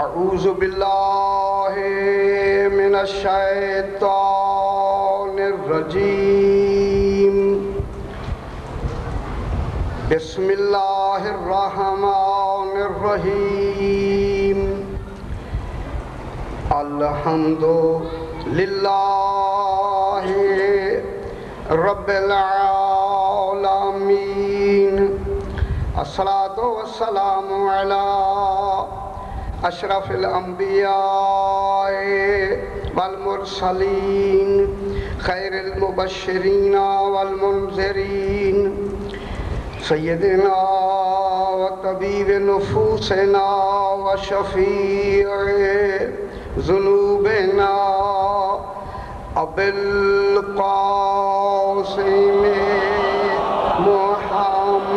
اعوذ باللہ من الشیطان الرجیم بسم اللہ الرحمن الرحیم الحمد للہ رب العالمین الصلاۃ والسلام علی اشرف الانبیاء والمرسلین خیر المبشرین والمنذرین سیدنا و طبیب نفوسنا و شفیع ذنوبنا ابی القاسم محمد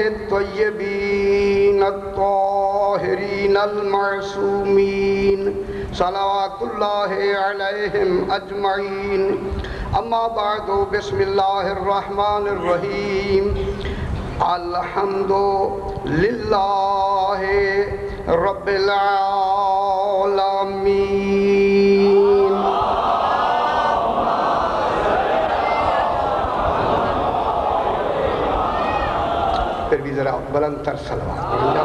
الطیبین الطاہرین المعصومین صلوات اللہ علیہم اجمعین اما بعد بسم اللہ الرحمن الرحیم الحمد للہ رب العالمین پھر بھی ذرا بلند تر صلوات پڑھیں گے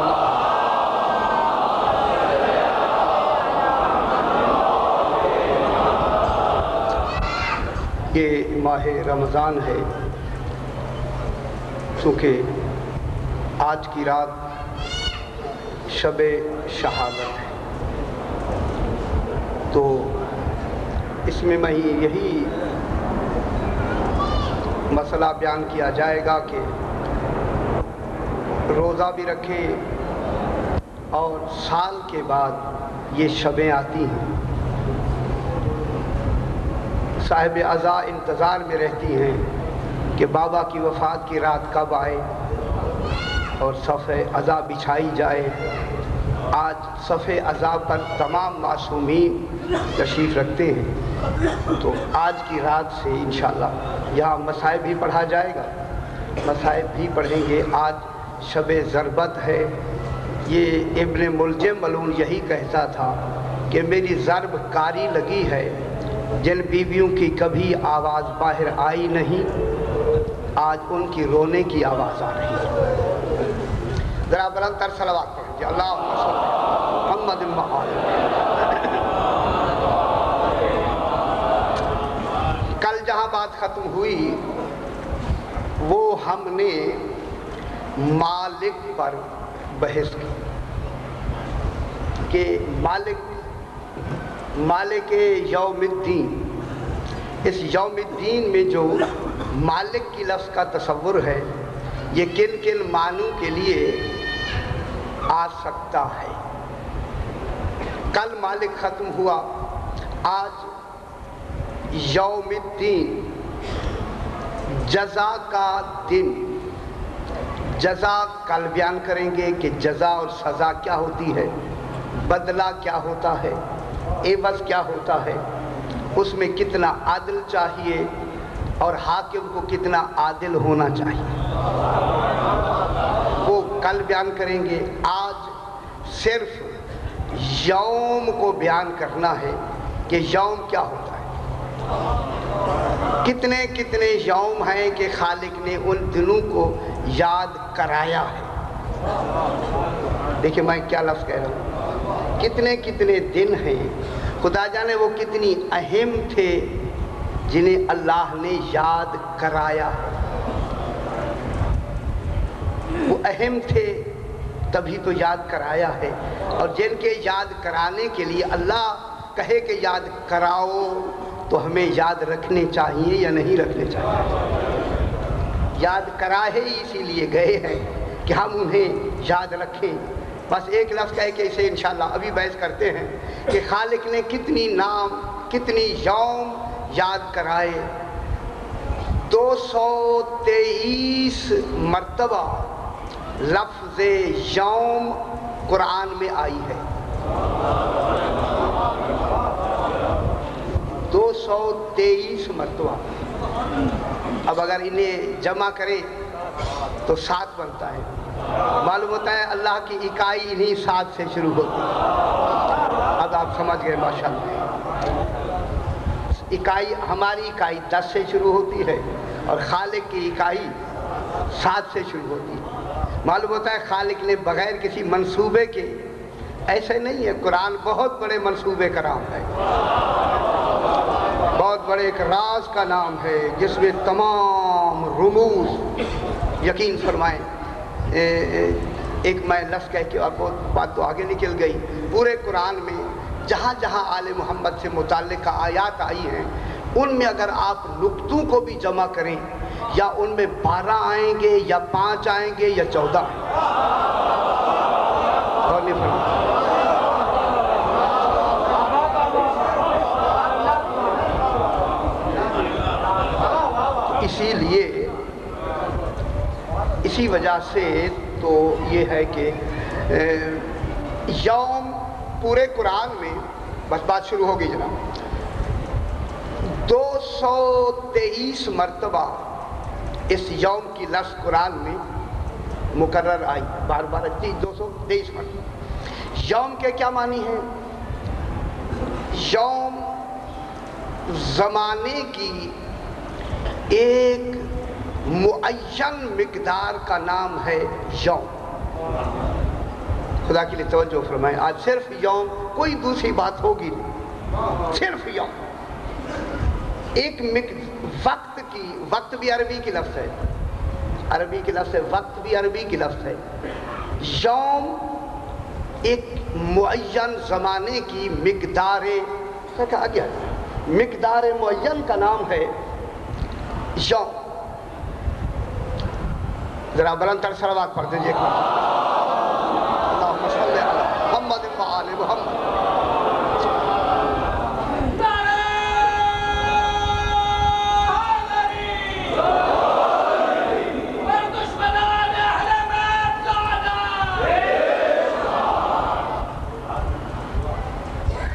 یہ ماہ رمضان ہے، چونکہ آج کی رات شب شہادت ہے، تو اس میں یہی مسئلہ بیان کیا جائے گا کہ روزہ بھی رکھے اور سال کے بعد یہ شبیں آتی ہیں، صاحب عزا انتظار میں رہتی ہیں کہ بابا کی وفات کی رات کب آئے اور صف عزا بچھائی جائے۔ آج صف عزا پر تمام معصومین تشریف رکھتے ہیں، تو آج کی رات سے انشاءاللہ یہاں مصائب بھی پڑھا جائے گا، مصائب بھی پڑھیں گے۔ آج شب ضربت ہے، یہ ابن ملجم ملعون یہی کہتا تھا کہ میری ضرب کاری لگی ہے، جن بیویوں کی کبھی آواز باہر آئی نہیں، آج ان کی رونے کی آواز آ رہی ہے۔ ذرا بلند تر صلوات پڑھیں جی، اللہم صل محمد وآل محمد۔ کل جہاں بات ختم ہوئی وہ ہم نے مالک پر بحث کی کہ مالک یوم الدین، اس یوم الدین میں جو مالک کی لفظ کا تصور ہے یہ کن کن معنوں کے لیے آ سکتا ہے۔ کل مالک ختم ہوا، آج یوم الدین جزا کا دن۔ جزا کل بیان کریں گے کہ جزا اور سزا کیا ہوتی ہے، بدلہ کیا ہوتا ہے، عوض کیا ہوتا ہے، اس میں کتنا عدل چاہیے اور حاکم کو کتنا عادل ہونا چاہیے، وہ کل بیان کریں گے۔ آج صرف یوم کو بیان کرنا ہے کہ یوم کیا ہوتا ہے۔ کتنے کتنے یوم ہیں کہ خالق نے ان دنوں کو یاد کرایا ہے۔ دیکھیں میں کیا لفظ کہہ رہا ہوں، کتنے کتنے دن ہیں، خدا جانے وہ کتنی اہم تھے جنہیں اللہ نے یاد کرایا ہے۔ وہ اہم تھے تبھی تو یاد کرایا ہے، اور جن کے یاد کرانے کے لیے اللہ کہے کہ یاد کراؤ تو ہمیں یاد رکھنے چاہیے یا نہیں رکھنے چاہیے؟ یاد کرائے ہی اسی لیے گئے ہیں کہ ہم انہیں یاد رکھیں۔ بس ایک لفظ کہہ کے اسے انشاءاللہ ابھی بحث کرتے ہیں کہ خالق نے کتنی نام، کتنی یوم یاد کرائے۔ 223 مرتبہ لفظ یوم قرآن میں آئی ہے، 223 مرتبہ۔ اب اگر انہیں جمع کریں تو 7 بنتا ہے۔ معلوم ہوتا ہے اللہ کی اکائی انہی 7 سے شروع ہوتی ہے۔ اب آپ سمجھ گئے ماشاءاللہ۔ اکائی، ہماری اکائی 10 سے شروع ہوتی ہے اور خالق کی اکائی 7 سے شروع ہوتی ہے۔ معلوم ہوتا ہے خالق نے بغیر کسی منصوبے کے، ایسے نہیں ہے، قرآن بہت بڑے منصوبے کا نام ہے، بہت بڑے ایک راز کا نام ہے جس میں تمام رموز، یقین فرمائیں ایک میں لفظ کہہ کے اور بہت بات تو آگے نکل گئی، پورے قرآن میں جہاں جہاں آل محمد سے متعلقہ آیات آئی ہیں ان میں اگر آپ نقطوں کو بھی جمع کریں یا ان میں 12 آئیں گے یا 5 آئیں گے یا 14 آئیں گے۔ اور نہیں فرمائیں اسی لیے اسی وجہ سے تو یہ ہے کہ یوم پورے قرآن میں، بس بات شروع ہوگی جناب، 223 مرتبہ اس یوم کی لفظ قرآن میں مکرر آئی، بار بار 223 مرتبہ۔ یوم کے کیا معنی ہیں؟ یوم زمانے کی ایک معین مقدار کا نام ہے یوم۔ خدا کے لیے توجہ فرمائیں، آج صرف یوم، کوئی دوسری بات ہوگی نہیں، صرف یوم۔ ایک وقت کی، وقت بھی عربی کی لفظ ہے، عربی کی لفظ ہے، وقت بھی عربی کی لفظ ہے۔ یوم ایک معین زمانے کی مقدار، کیا کہا گیا؟ مقدار معین کا نام ہے یوم۔ ذرا بلند تر صلوات پڑھ دیجیے، اللہم صلی علی محمد و آل محمد۔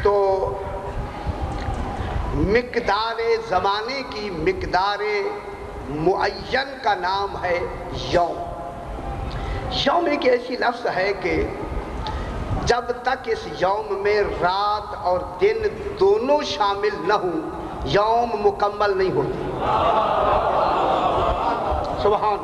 تو مقدار زمانے کی مقدار معین کا نام ہے یوم۔ یوم ایک ایسی لفظ ہے کہ جب تک اس یوم میں رات اور دن دونوں شامل نہ ہوں یوم مکمل نہیں ہوتی۔ سبحان،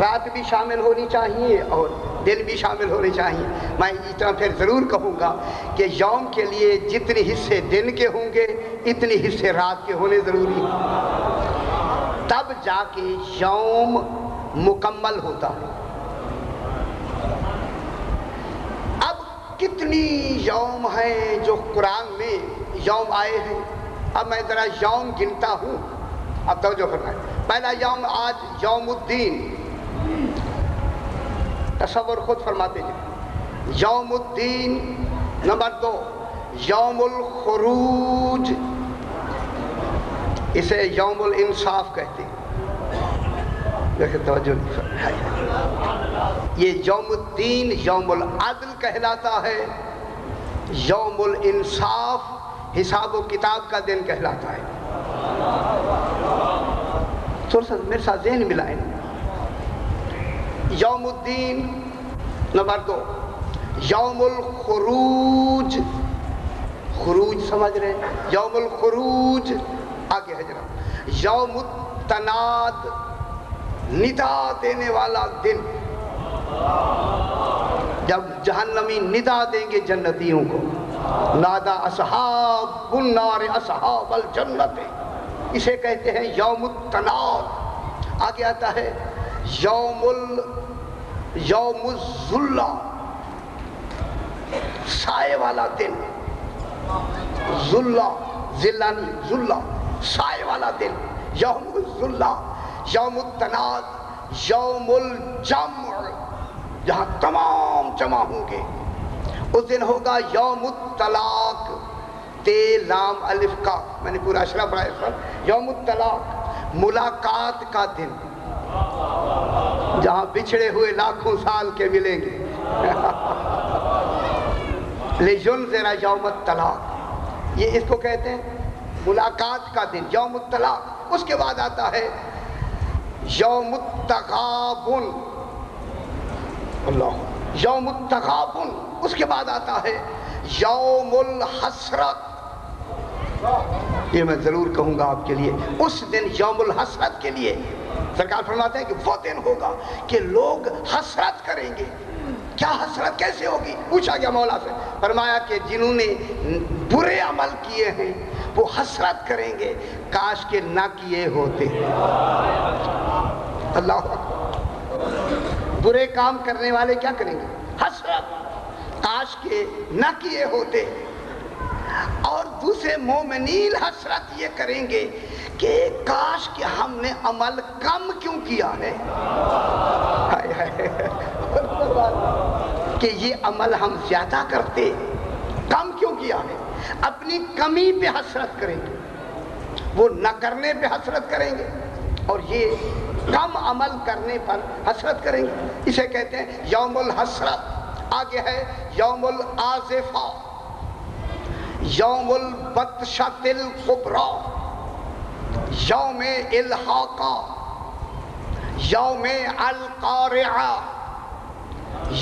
رات بھی شامل ہونی چاہیے اور دن بھی شامل ہونے چاہیے۔ میں اتنا پھر ضرور کہوں گا کہ یوم کے لیے جتنے حصے دن کے ہوں گے اتنے حصے رات کے ہونے ضروری ہیں، تب جا کے یوم مکمل ہوتا ہے۔ اب کتنی یوم ہیں جو قرآن میں یوم آئے ہیں؟ اب میں ذرا یوم گنتا ہوں، اب توجہ فرمائیں۔ پہلا یوم آج یوم الدین، تصور خود فرماتے ہیں، یوم الدین۔ نمبر 2 یوم الخروج، اسے یوم الانصاف کہتے ہیں، دیکھیں توجہ نہیں فرمائی۔ یہ یوم الدین یوم العدل کہلاتا ہے، یوم الانصاف حساب و کتاب کا دن کہلاتا ہے۔ تھوڑا سا میرے ساتھ ذہن ملائیں۔ یوم الدین نمبر 2، یوم الخروج، خروج سمجھ رہے ہیں؟ یوم الخروج آگے ہے جناب، یوم التناد، ندا دینے والا دن، جب جہنمی ندا دیں گے جنتیوں کو، نادا اصحاب النار اصحاب الجنت، اسے کہتے ہیں یوم التناد۔ آگے آتا ہے یوم الظلہ، سائے والا دن، ظلہ، ذلہ نہیں، ظلہ، سائے والا دن، یوم الظلہ۔ یوم التناد، یوم الجمع، جہاں تمام جمع ہوں گے. اس دن ہوگا یوم الطلاق، تے لام الف کا، میں نے پورا اشرا پڑھا اس پر. یوم الطلاق، ملاقات کا دن، جہاں بچھڑے ہوئے لاکھوں سال کے ملیں گے. لِيُنذِرَ یوم الطلاق، یہ اس کو کہتے ہیں ملاقات کا دن، یوم الطلاق. اس کے بعد آتا ہے یوم التغابن، اللہ، یوم التغابن. اس کے بعد آتا ہے یوم الحسرت. یہ میں ضرور کہوں گا آپ کے لیے، اس دن یوم الحسرت کے لیے سرکار فرماتے ہیں کہ وہ دن ہوگا کہ لوگ حسرت کریں گے. کیا حسرت کیسے ہوگی؟ پوچھا گیا مولا سے، فرمایا کہ جنہوں نے برے عمل کیے ہیں وہ حسرت کریں گے کاش کے نہ کیے ہوتے. اللہ اکبر. برے کام کرنے والے کیا کریں گے؟ حسرت، کاش کے نہ کیے ہوتے. اور دوسرے مومنین حسرت یہ کریں گے کہ کاش کہ ہم نے عمل کم کیوں کیا ہے، کہ یہ عمل ہم زیادہ کرتے، کم کیوں کیا ہے. اپنی کمی پہ حسرت کریں گے، وہ نہ کرنے پہ حسرت کریں گے، اور یہ کم عمل کرنے پر حسرت کریں گے. اسے کہتے ہیں یوم الحسرت. آگے ہے یوم الآزفہ، یوم البطشۃ الکبریٰ، یوم الحاقہ، یوم القارعہ،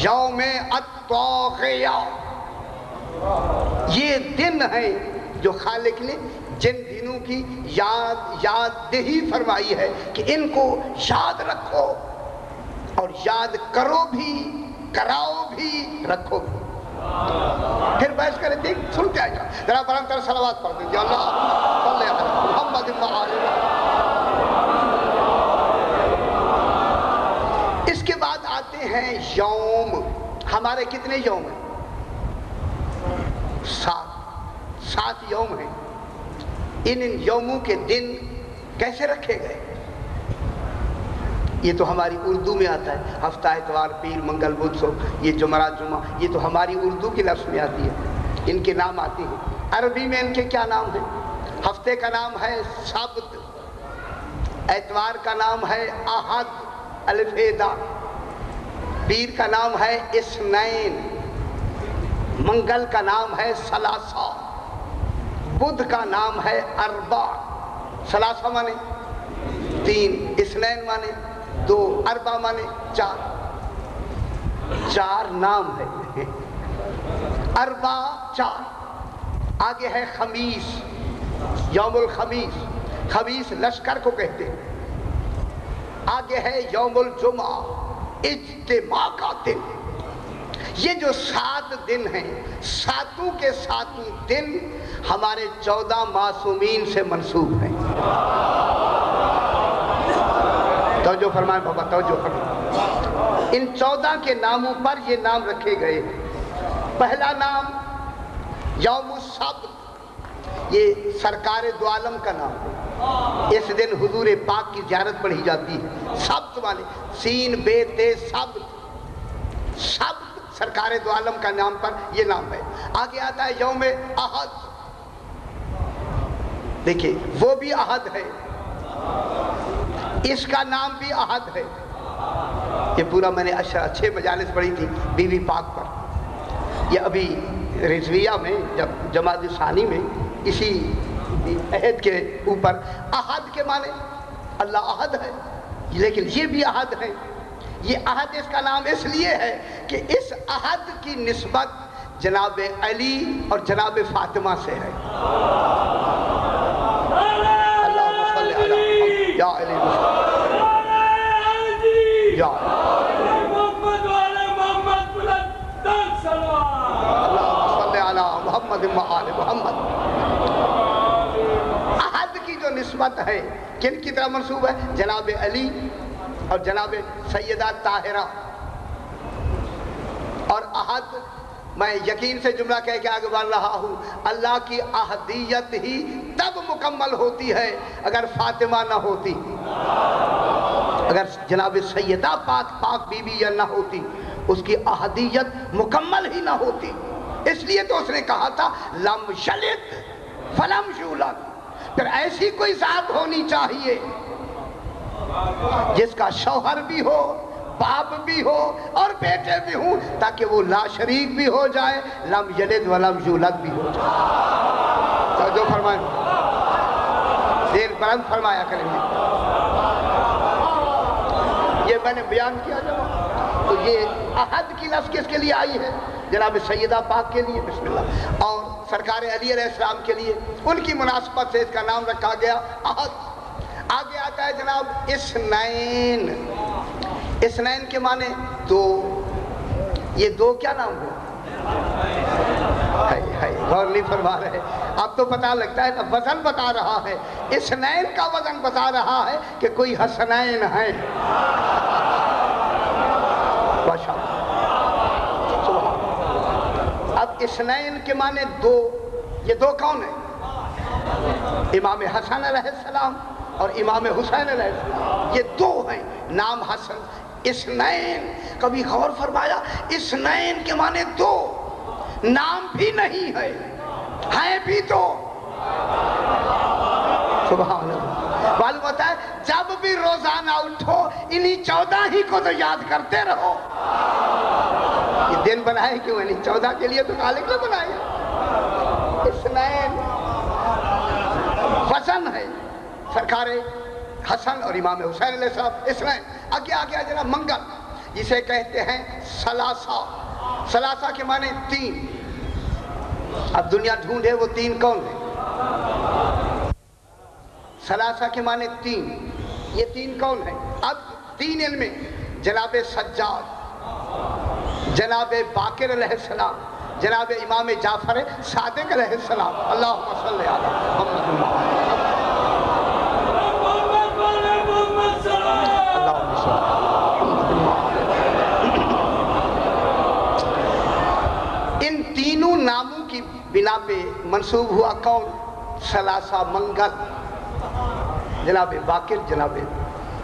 یوم الطاغیہ. یہ دن ہیں جو خالق نے جن دنوں کی یاد دہی فرمائی ہے کہ ان کو یاد رکھو، اور یاد کرو بھی، کراؤ بھی، رکھو بھی. پھر بحث کریں، دیکھ سنتے آئے گا. ذرا برہم تر صلوات پڑھ دیجیے. اللہ صلی علی محمد و آل محمد. اس کے بعد آتے ہیں یوم. ہمارے کتنے یوم ہیں؟ 7 یوم ہیں. ان یوموں کے دن کیسے رکھے گئے؟ یہ تو ہماری اردو میں آتا ہے، ہفتہ، اتوار، پیر، منگل، بدھ، سبت، یہ جمعرات، جمعہ، یہ تو ہماری اردو کی لفظ میں آتی ہے. ان کے نام آتے ہیں. عربی میں ان کے کیا نام ہیں؟ ہفتے کا نام ہے سبت، اتوار کا نام ہے احد الف دا، پیر کا نام ہے اثنین، منگل کا نام ہے ثلاثہ، بدھ کا نام ہے اربع. ثلاثہ مانے 3، اثنین مانے 2، اربع مانے 4. 4 نام ہے، اربع 4. آگے ہے خمیس، یوم الخمیس. خمیس لشکر کو کہتے ہیں. آگے ہے یوم الجمعہ، اجتماع کا دن. یہ جو 7 دن ہیں، 7 کے 7 دن ہمارے 14 معصومین سے منسوب ہیں. توجہ فرمائیں بابا، توجہ فرمائیں. ان 14 کے ناموں پر یہ نام رکھے گئے. پہلا نام یوم السبت، یہ سرکار دو عالم کا نام ہے. اس دن حضور پاک کی زیارت پڑھی جاتی ہے. سبت والے سین بے تے سبت، سبت سرکار دو عالم کا نام پر یہ نام ہے. آگے آتا ہے یوم احد. دیکھیں وہ بھی احد ہے، اس کا نام بھی احد ہے. یہ پورا میں نے 6 مجالس پڑھی تھی بی بی پاک پر. یہ ابھی رضویہ میں جب جماعت ثانی میں اسی عہد کے اوپر احد کے معنی اللہ احد ہے، لیکن یہ بھی احد ہے. یہ احد اس کا نام اس لیے ہے کہ اس احد کی نسبت جناب علی اور جناب فاطمہ سے ہے. اللہم صلی علی محمد یا علی یا محمد وعلی محمد اللہم صلی علی محمد وعلی محمد. احد کی جو نسبت ہے کن کی طرح منسوب ہے؟ جناب علی اور جناب سیدہ طاہرہ. اور احد میں یقین سے جملہ کہہ کے آگے بڑھ رہا ہوں، اللہ کی احدیت ہی تب مکمل ہوتی ہے اگر فاطمہ نہ ہوتی، اگر جناب سیدہ پاک بی بی نہ ہوتی، اس کی احدیت مکمل ہی نہ ہوتی۔ اس لیے تو اس نے کہا تھا لم یلد فلم یولد، پھر ایسی کوئی ذات ہونی چاہیے جس کا شوہر بھی ہو، باپ بھی ہو اور بیٹے بھی ہوں، تاکہ وہ لا شریک بھی ہو جائے، لم یلد ولم یولد بھی ہو جائے۔ توجہ فرمائیں، دیر بلند فرمایا کریں گے۔ یہ میں نے بیان کیا جب، تو یہ احد کی لفظ کس کے لیے آئی ہے؟ جناب سیدہ پاک کے لیے، بسم اللہ، اور سرکار علی علیہ السلام کے لیے، ان کی مناسبت سے اس کا نام رکھا گیا احد۔ آگے آتا ہے جناب اثنین۔ اثنین کے معنی دو، یہ دو کیا نام ہو؟ غور نہیں فرما رہے، اب تو پتہ لگتا ہے، وزن بتا رہا ہے، اثنین کا وزن بتا رہا ہے کہ کوئی حسنین ہے۔ اب اثنین کے معنی دو، یہ دو کون ہیں؟ امام حسن علیہ السلام اور امام حسین علیہ السلام، یہ دو ہیں، نام حسن۔ اثنین، کبھی غور فرمایا، اثنین کے معنی دو، نام بھی نہیں ہے، ہیں بھی دو۔ سبحان اللہ۔ معلوم ہوتا ہے جب بھی روزانہ اٹھو انہی 14 ہی کو تو یاد کرتے رہو۔ یہ دن بنائے کیوں؟ انہی 14 کے لیے تو خالق نے بنائے۔ اثنین وزن ہے، سرکار حسن اور امام حسین علیہ السلام اثنین۔ آگے جناب منگل، جسے کہتے ہیں ثلاثہ۔ ثلاثہ کے معنی تین۔ اب دنیا ڈھونڈے وہ تین کون ہیں؟ ثلاثہ کے معنی تین، یہ تین کون ہیں؟ اب تین ان میں جناب سجاد، جناب باقر علیہ السلام، جناب امام جعفر صادق علیہ السلام۔ اللہم صلی علی محمد۔ ان تینوں ناموں کی بنا پہ منسوب ہوا کون؟ ثلاثہ منگل، جناب باقر، جناب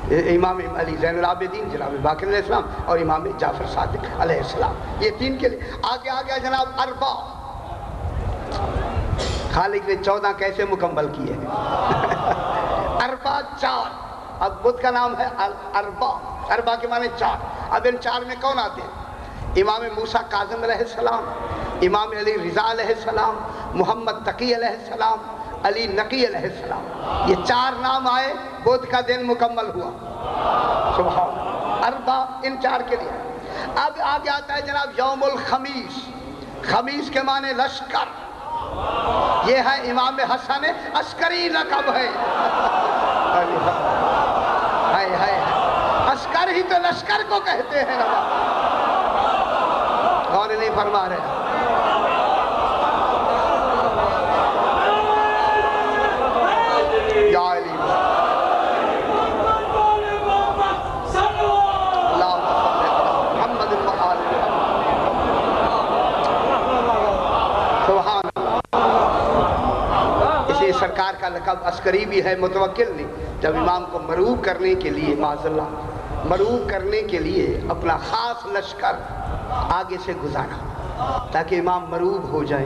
امام علی زین العابدین، جناب باقر علیہ السلام اور امام جعفر صادق علیہ السلام، یہ تین کے لیے۔ آگے جناب اربع۔ خالق نے 14 کیسے مکمل کیے؟ اربع 4۔ اب بدھ کا نام ہے اربع، اربع کے معنی 4۔ اب ان 4 میں کون آتے ہیں؟ امام موسیٰ کاظم علیہ السلام، امام علی رضا علیہ السلام، محمد تقی علیہ السلام، علی نقی علیہ السلام۔ یہ 4 نام آئے، بدھ کا دن مکمل ہوا۔ سبحان اربع، ان 4 کے لیے۔ اب آگے آتا ہے جناب یوم الخمیس۔ خمیس کے معنی لشکر، یہ ہے امام حسن عسکری لقب ہے۔ عسکر ہی تو لشکر کو کہتے ہیں، غور نہیں فرما رہے۔ یا علی محمد المحال۔ سبحان اسی سرکار کا لقب عسکری بھی ہے، متوکل نہیں۔ جب امام کو مروب کرنے کے لیے، معاذ اللہ، مروب کرنے کے لیے اپنا خاص لشکر آگے سے گزارا تاکہ امام مروب ہو جائے۔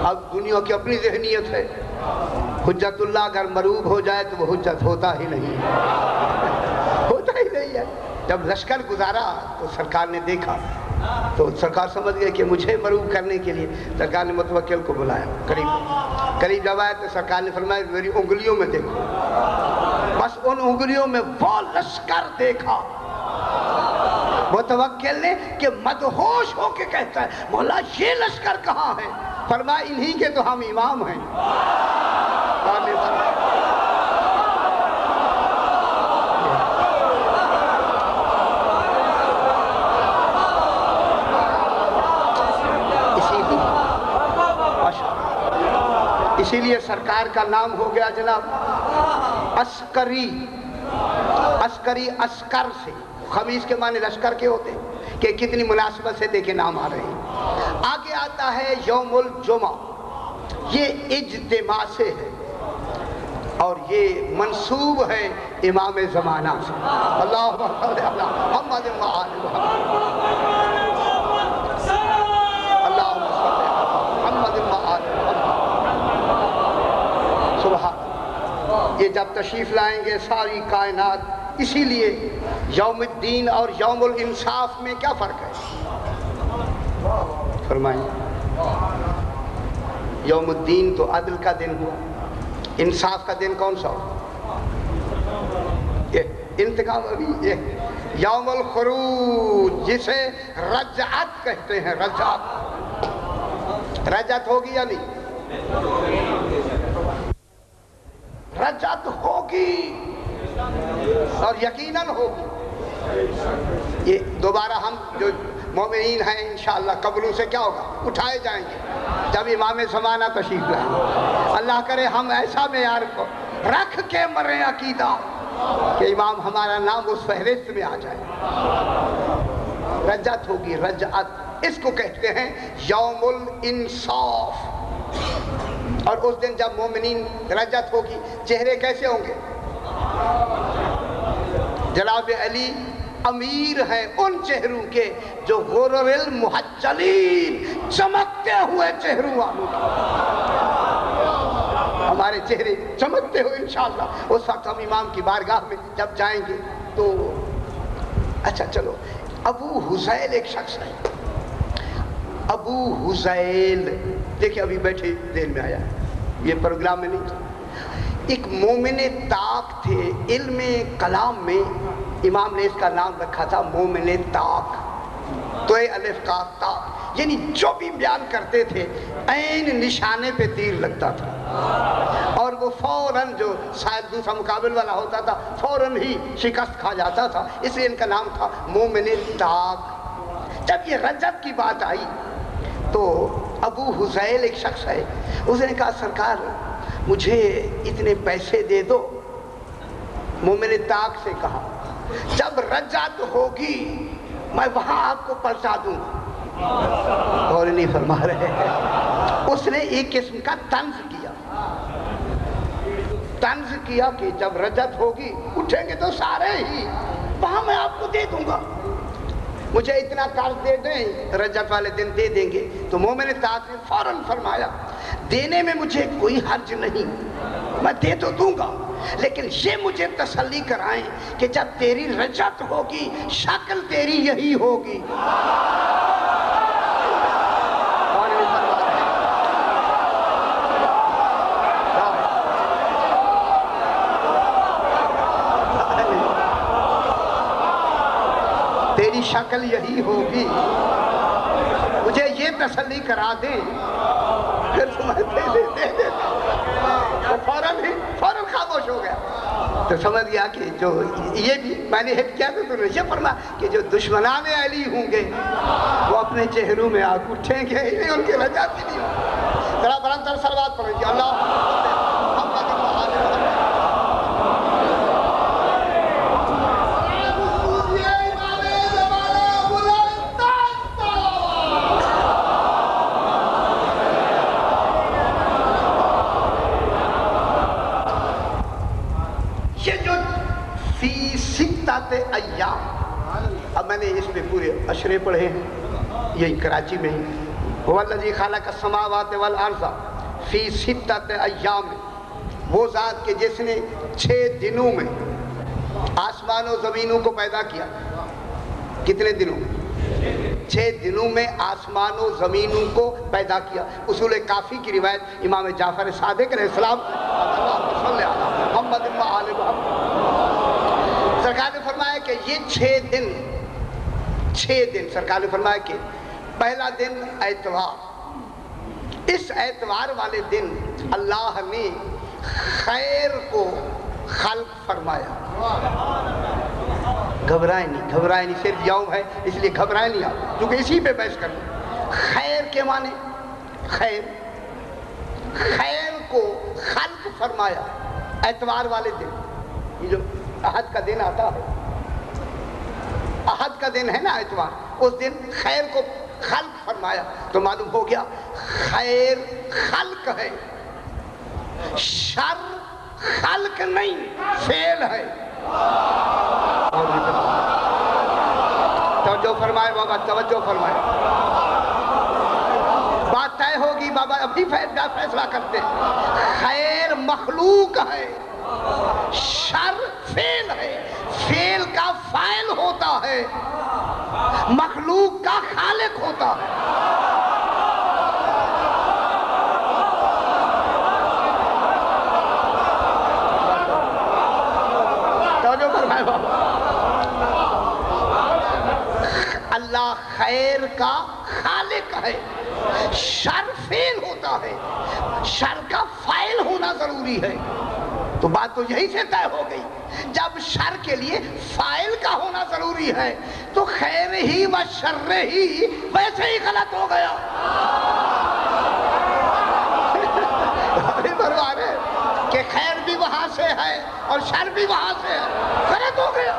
اب دنیا کی اپنی ذہنیت ہے، حجت اللہ اگر مروب ہو جائے تو وہ حجت ہوتا ہی نہیں ہے۔ جب لشکر گزارا تو سرکار نے دیکھا تو سرکار سمجھ گئے کہ مجھے مروب کرنے کے لیے سرکار نے متوکل کو بلایا قریب جب آیا تو سرکار نے فرمایا میری انگلیوں میں دیکھو۔ بس ان انگلیوں میں وہ لشکر دیکھا متوکل نے کہ مدہوش ہو کے کہتا ہے مولا یہ لشکر کہاں ہے؟ فرمایا انہی کے تو ہم امام ہیں۔ اسی لیے سرکار کا نام ہو گیا جناب عسکری۔ عسکری عسکر سے، خمیس کے معنی لشکر کے ہوتے ہیں کہ کتنی مناسبت سے دیکھیں نام آ رہے ہیں۔ آگے آتا ہے یوم الجمعہ، یہ اجتماع سے ہے اور یہ منسوب ہے امام زمانہ سے۔ اللہم صلی علی محمد و آل محمد، اللہم صلی علی محمد و آل محمد۔ سبحان اللہ۔ یہ جب تشریف لائیں گے ساری کائنات، اسی لیے یوم الدین اور یوم الانصاف میں کیا فرق ہے؟ فرمائیں۔ یوم الدین تو عدل کا دن ہوا، انصاف کا دن کون سا ہو؟ یہ انتقام ابھی یہ یوم الخروج، جسے رجعت کہتے ہیں۔ رجعت، رجعت ہوگی یا نہیں؟ رجعت ہوگی اور یقیناً ہوگی۔ یہ دوبارہ ہم جو مومنین ہیں انشاءاللہ قبروں سے کیا ہوگا؟ اٹھائے جائیں گے جب امام زمانہ تشریف لائیں۔ اللہ کرے ہم ایسا معیار کو رکھ کے مریں عقیدہ کہ امام ہمارا نام اس فہرست میں آ جائے۔ رجعت ہوگی، رجعت اس کو کہتے ہیں یوم الانصاف۔ اور اس دن جب مومنین رجعت ہوگی، چہرے کیسے ہوں گے؟ جناب علی امیر ہیں ان چہروں کے جو غرر المحجلین، چمکتے ہوئے چہروں والوں کے۔ ہمارے چہرے چمکتے ہوئے انشاءاللہ اس وقت ہم امام کی بارگاہ میں جب جائیں گے تو اچھا چلو، ابو حذیل ایک شخص ہے، ابو حذیل، دیکھیں ابھی بیٹھے دیر میں آیا، یہ پروگرام میں نہیں تھا۔ ایک مومن طاق تھے، علم کلام میں امام نے اس کا نام رکھا تھا مومن طاق، تو الف کاف تا، یعنی جو بھی بیان کرتے تھے عین نشانے پہ تیر لگتا تھا اور وہ فوراً جو شاید دوسرا مقابل والا ہوتا تھا فوراً ہی شکست کھا جاتا تھا، اس لیے ان کا نام تھا مومن طاق۔ جب یہ رجعت کی بات آئی تو ابو حذیل ایک شخص ہے، اس نے کہا سرکار مجھے اتنے پیسے دے دو۔ مومن طاق سے کہا جب رجعت ہوگی میں وہاں آپ کو پہنچا دوں گا۔ اور نہیں فرما رہے ہیں، اس نے ایک قسم کا طنز کیا کہ جب رجعت ہوگی اٹھیں گے تو سارے ہی وہاں میں آپ کو دے دوں گا، مجھے اتنا قرض دے دیں، رجعت والے دن دے دیں گے۔ تو مومن طاق نے فوراً فرمایا دینے میں مجھے کوئی حرج نہیں، میں دے تو دوں گا، لیکن یہ مجھے تسلی کرائیں کہ جب تیری رجعت ہوگی شکل تیری یہی ہوگی۔ تیری شکل یہی ہوگی، مجھے یہ تسلی کرا دیں، پھر تمہیں دے تو فوراً خاموش ہو گیا۔ تو سمجھ گیا کہ جو یہ بھی میں نے ہٹ کیا تو انہوں نے یہ فرما کہ جو دشمنان علی ہوں گے وہ اپنے چہروں میں آگ اٹھیں گے، انہیں ان کی رجعت بھی نہیں ہوگی۔ ذرا بلندر صلوات پڑھیں گے اللہ محمد و آل محمد۔ ایام، اب میں نے اس میں پورے اشرے پڑھے ہیں، یہی کراچی میں ہی۔ وَالَّذِي خَلَقَ السَّمَاوَاتِ وَالْأَرْضَ فِي سِتَّةِ أَيَّامٍ، وہ ذات کہ جس نے 6 دنوں میں آسمان و زمینوں کو پیدا کیا۔ کتنے دنوں میں؟ 6 دنوں میں آسمان و زمینوں کو پیدا کیا۔ اصول کافی کی روایت امام جعفر صادق علیہ السلام اللہم صلی علی محمد و آل محمد، سرکار نے فرمایا کہ یہ 6 دن سرکار نے فرمایا کہ پہلا دن اتوار، اس اتوار والے دن اللہ نے خیر کو خلق فرمایا۔ گھبرائیں نہیں، صرف یوم ہے اس لیے گھبرائیں نہیں آپ، کیونکہ اسی پہ بحث کرنا۔ خیر کے معنی خیر کو خلق فرمایا اتوار والے دن۔ یہ جو احد کا دن آتا ہے، احد کا دن ہے نا اتوار، اس دن خیر کو خلق فرمایا تو معلوم ہو گیا خیر خلق ہے، شر خلق نہیں، فعل ہے۔ توجہ فرمائے بابا، توجہ فرمائے، بات طے ہوگی بابا، ابھی فیصلہ کرتے ہیں۔ خیر مخلوق ہے، شر فعل ہے، فعل کا فاعل ہوتا ہے، مخلوق کا خالق ہوتا ہے۔ توجہ فرمائے بابا، اللہ خیر کا خالق ہے، شر فعل ہوتا ہے، شر کا فاعل ہونا ضروری ہے۔ تو بات تو یہی سے طے ہو گئی، جب شر کے لیے فاعل کا ہونا ضروری ہے تو خیر ہی و شر ہی ویسے ہی غلط ہو گیا۔ کہ خیر بھی وہاں سے ہے اور شر بھی وہاں سے ہے، غلط ہو گیا۔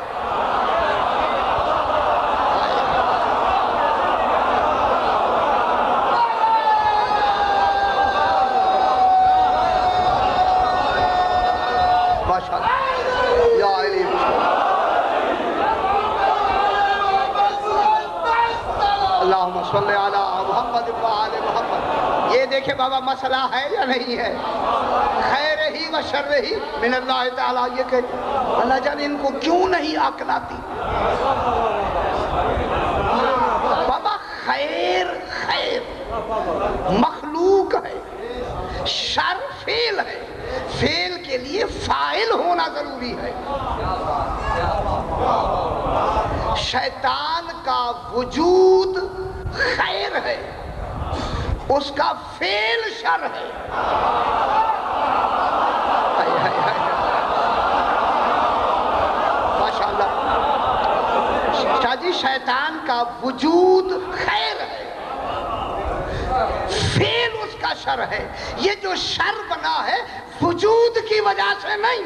اللہم صلی علی محمد وآل محمد۔ یہ دیکھیں بابا مسئلہ ہے یا نہیں ہے؟ خیر ہی و شر ہی من اللہ تعالیٰ، یہ کہ اللہ جانے ان کو کیوں نہیں عقل آتی۔ بابا خیر خیر مخلوق ہے، شر فعل ہے، فعل کے لیے فاعل ہونا ضروری ہے۔ شیطان کا وجود خیر ہے، اس کا فعل شر ہے۔ ماشاءاللہ شاہ جی، شیطان کا وجود خیر ہے، فعل اس کا شر ہے۔ یہ جو شر بنا ہے وجود کی وجہ سے نہیں،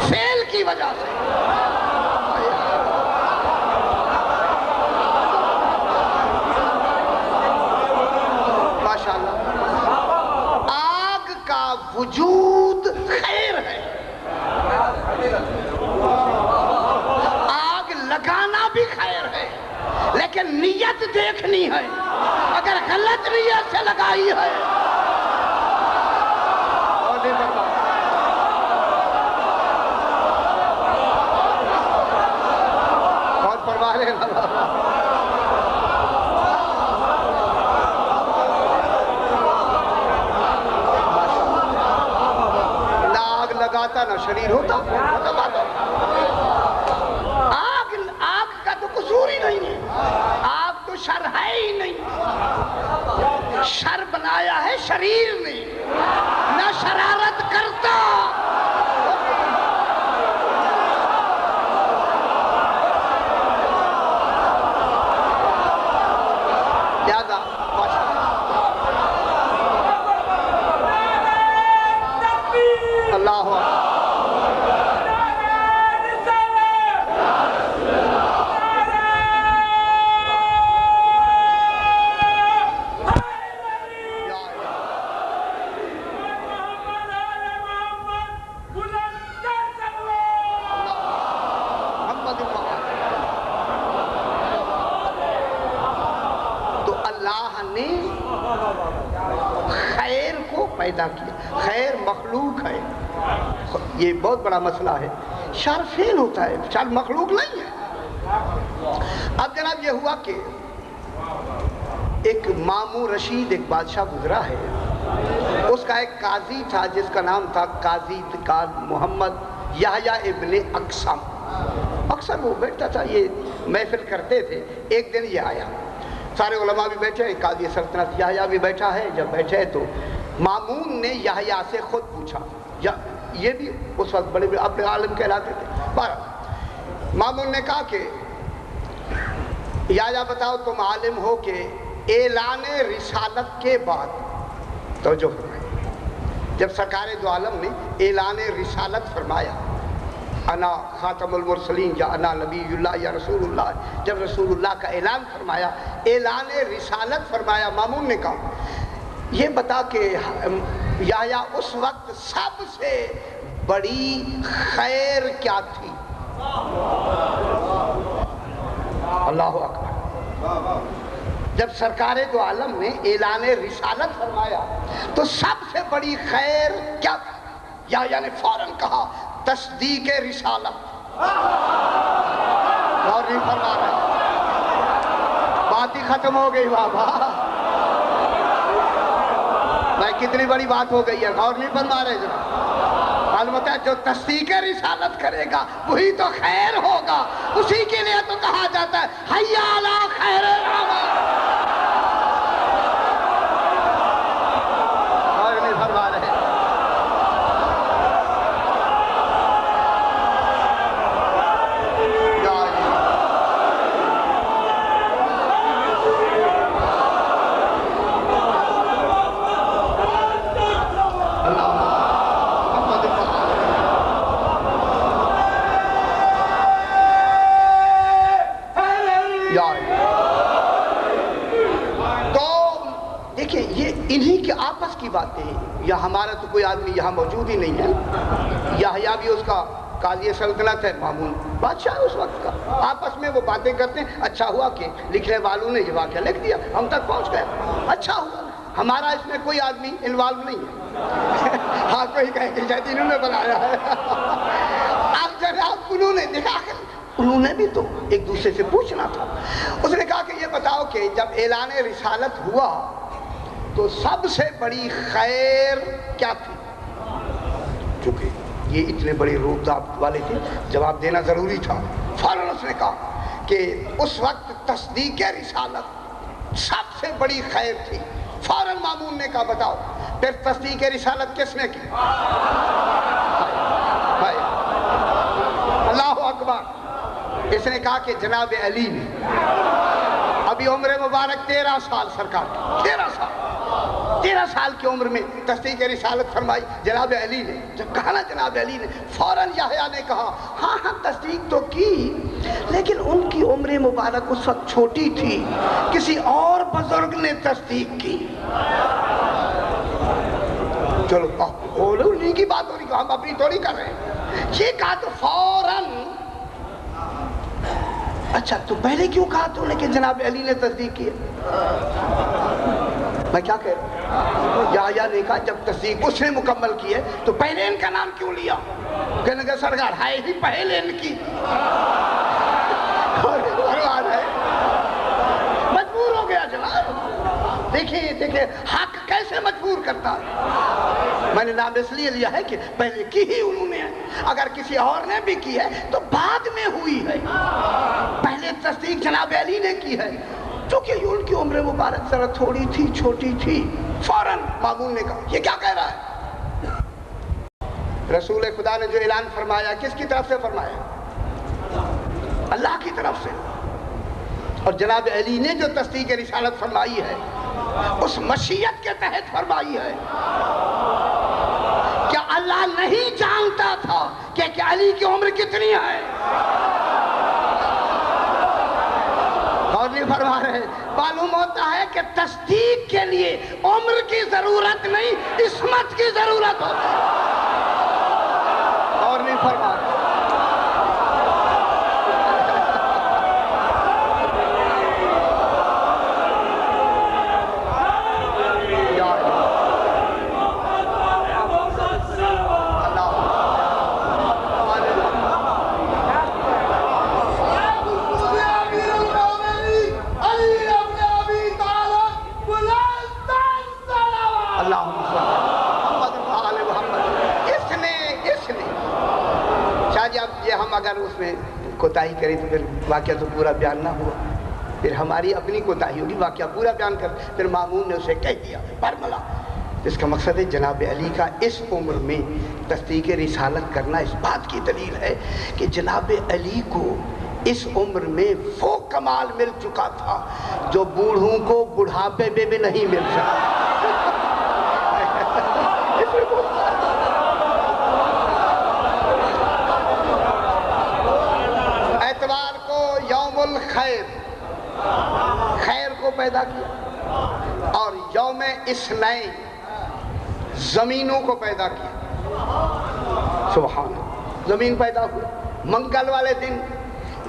فعل کی وجہ سے۔ آگ کا وجود خیر ہے، آگ لگانا بھی خیر ہے، لیکن نیت دیکھنی ہے، اگر غلط نیت سے لگائی ہے بہت پرواہ ہے۔ لگاتا نہ شریر ہوتا، آگ کا تو قصور ہی نہیں ہے، آگ تو شر ہے ہی نہیں، شر بنایا ہے شریر نے، نہ شرارت کرتا۔ لہذا اللہ تو اللہ نے خیر کو پیدا کیا، خیر مخلوق ہے، یہ بہت بڑا مسئلہ ہے۔ شر فعل ہوتا ہے، شر مخلوق نہیں ہے۔ اب جناب یہ ہوا کہ ایک ماموں رشید ایک بادشاہ گزرا ہے، اس کا ایک قاضی تھا جس کا نام تھا قاضی محمد یحییٰ ابن اقسم۔ اکثر وہ بیٹھتا تھا، یہ محفل کرتے تھے۔ ایک دن یہ آیا، سارے علماء بھی بیٹھے ہیں، قاضی سلطنت یحییٰ بھی بیٹھا ہے۔ جب بیٹھے تو مامون نے یحییٰ سے خود پوچھا، یہ بھی اس وقت بڑے اپنے عالم کہلاتے تھے، پر مامون نے کہا کہ یحییٰ بتاؤ تم عالم ہو کہ اعلان رسالت کے بعد، توجہ فرمائیں، جب سرکار دو عالم نے اعلان رسالت فرمایا، انا خاتم المرسلین یا انا نبی اللہ یا رسول اللہ، جب رسول اللہ کا اعلان فرمایا، اعلان رسالت فرمایا، مامون نے کہا یہ بتا کہ یا اس وقت سب سے بڑی خیر کیا تھی؟ اللہ اکبر۔ جب سرکار دو عالم نے اعلان رسالت فرمایا تو سب سے بڑی خیر کیا تھی؟ یا نے فوراً کہا تصدیق رسالت۔ اور نہیں فرما رہے، بات ہی ختم ہو گئی بابا، بھائی کتنی بڑی بات ہو گئی ہے، غور نہیں فرما رہے جناب۔ معلوم ہے جو تصدیق رسالت کرے گا وہی تو خیر ہوگا، اسی کے لیے تو کہا جاتا ہے حیا علی خیر العمل۔ غور نہیں فرما رہے۔ انہی کے آپس کی باتیں ہیں، یا ہمارا تو کوئی آدمی یہاں موجود ہی نہیں ہے، یا بھی اس کا قاضی سلطنت ہے، مامون بادشاہ اس وقت کا، آپس میں وہ باتیں کرتے ہیں۔ اچھا ہوا کہ لکھنے والوں نے یہ واقعہ لکھ دیا، ہم تک پہنچ گئے، اچھا ہوا، ہمارا اس میں کوئی آدمی انوالو نہیں ہے۔ ہاں کوئی کہے کہ شاید انہوں نے بنایا ہے۔ اب جناب انہوں نے دیکھا کہ انہوں نے بھی تو ایک دوسرے سے پوچھنا تھا۔ اس نے کہا کہ یہ بتاؤ کہ جب اعلان رسالت ہوا تو سب سے بڑی خیر کیا تھی؟ چونکہ یہ اتنے بڑے روپ والے تھے، جواب دینا ضروری تھا۔ فوراً اس نے کہا کہ اس وقت تصدیق رسالت سب سے بڑی خیر تھی۔ فوراً مامون نے کہا بتاؤ پھر تصدیق رسالت کس نے کی؟ اللہ اکبر۔ اس نے کہا کہ جناب علی نے، ابھی عمر مبارک 13 سال سرکار کی، 13 سال کی عمر میں تصدیق رسالت فرمائی جناب علی نے۔ جب کہا نا جناب علی نے، فوراً یحییٰ نے کہا ہاں تصدیق تو کی، لیکن ان کی عمر مبارک اس وقت چھوٹی تھی، کسی اور بزرگ نے تصدیق کی۔ چلو بولو انہیں کی بات ہو رہی، ہم اپنی تھوڑی کر رہے ہیں۔ یہ کہا تو فوراً، اچھا تو پہلے کیوں کہا تو نے کہ جناب علی نے تصدیق کی؟ میں کیا کہہ رہا ہوں؟ یحییٰ نے کہا جب تصدیق اس نے مکمل کی ہے تو پہلے ان کا نام کیوں لیا؟ کہنے کہ سرکار ہے ہی پہلے ان کی، مجبور ہو گیا جناب۔ دیکھیں حق کیسے مجبور کرتا ہے۔ میں نے نام اس لیے لیا ہے کہ پہلے کی ہی انہوں نے ہے، اگر کسی اور نے بھی کی ہے تو بعد میں ہوئی ہے، پہلے تصدیق جناب علی نے کی ہے، چونکہ ان کی عمر مبارک ذرا تھوڑی تھی، چھوٹی تھی۔ فوراً مامون نے کہا یہ کیا کہہ رہا ہے؟ رسول خدا نے جو اعلان فرمایا کس کی طرف سے فرمایا؟ اللہ کی طرف سے۔ اور جناب علی نے جو تصدیق رسالت فرمائی ہے اس مشیت کے تحت فرمائی ہے۔ کیا اللہ نہیں جانتا تھا کہ علی کی عمر کتنی ہے؟ اور نہیں فرما رہے؟ معلوم ہوتا ہے کہ تصدیق کے لیے عمر کی ضرورت نہیں، عصمت کی ضرورت ہوتی ہے۔ اور نہیں فرما رہے؟ اگر اس میں کوتاہی کریں تو پھر واقعہ تو پورا بیان نہ ہوا، پھر ہماری اپنی کوتاہی ہوگی، واقعہ پورا بیان کر۔ پھر مامون نے اسے کہہ دیا برملا۔ اس کا مقصد ہے جناب علی کا اس عمر میں تصدیق رسالت کرنا اس بات کی دلیل ہے کہ جناب علی کو اس عمر میں وہ کمال مل چکا تھا جو بوڑھوں کو بڑھاپے میں بھی نہیں مل سکتا۔ الخیر، خیر کو پیدا کیا، اور یوم اثنین زمینوں کو پیدا کیا۔ سبحان اللہ، زمین پیدا ہوئی، منگل والے دن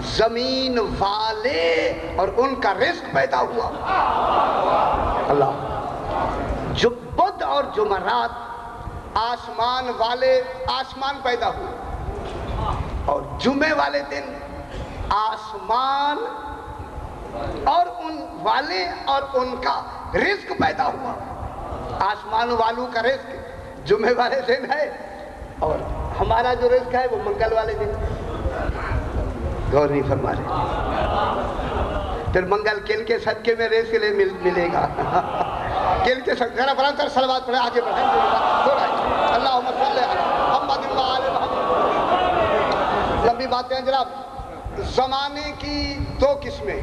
زمین والے اور ان کا رزق پیدا ہوا۔ اللہ، جو بدھ اور جمعرات آسمان والے آسمان پیدا ہوئے، اور جمعے والے دن آسمان اور ان والے اور ان کا رزق پیدا ہوا۔ آسمان والوں کا رزق جمعے والے دن ہے، اور ہمارا جو رزق ہے وہ منگل والے دن۔ غور نہیں فرما رہے؟ پھر منگل کل کے صدقے میں رزق ملے گا۔ کل کے صدقے، ذرا بلند کر صلوات پڑھیں، آگے بڑھیں، اللہم صلی علی محمد و آل محمد۔ لمبی باتیں ہیں جناب۔ زمانے کی دو قسمیں،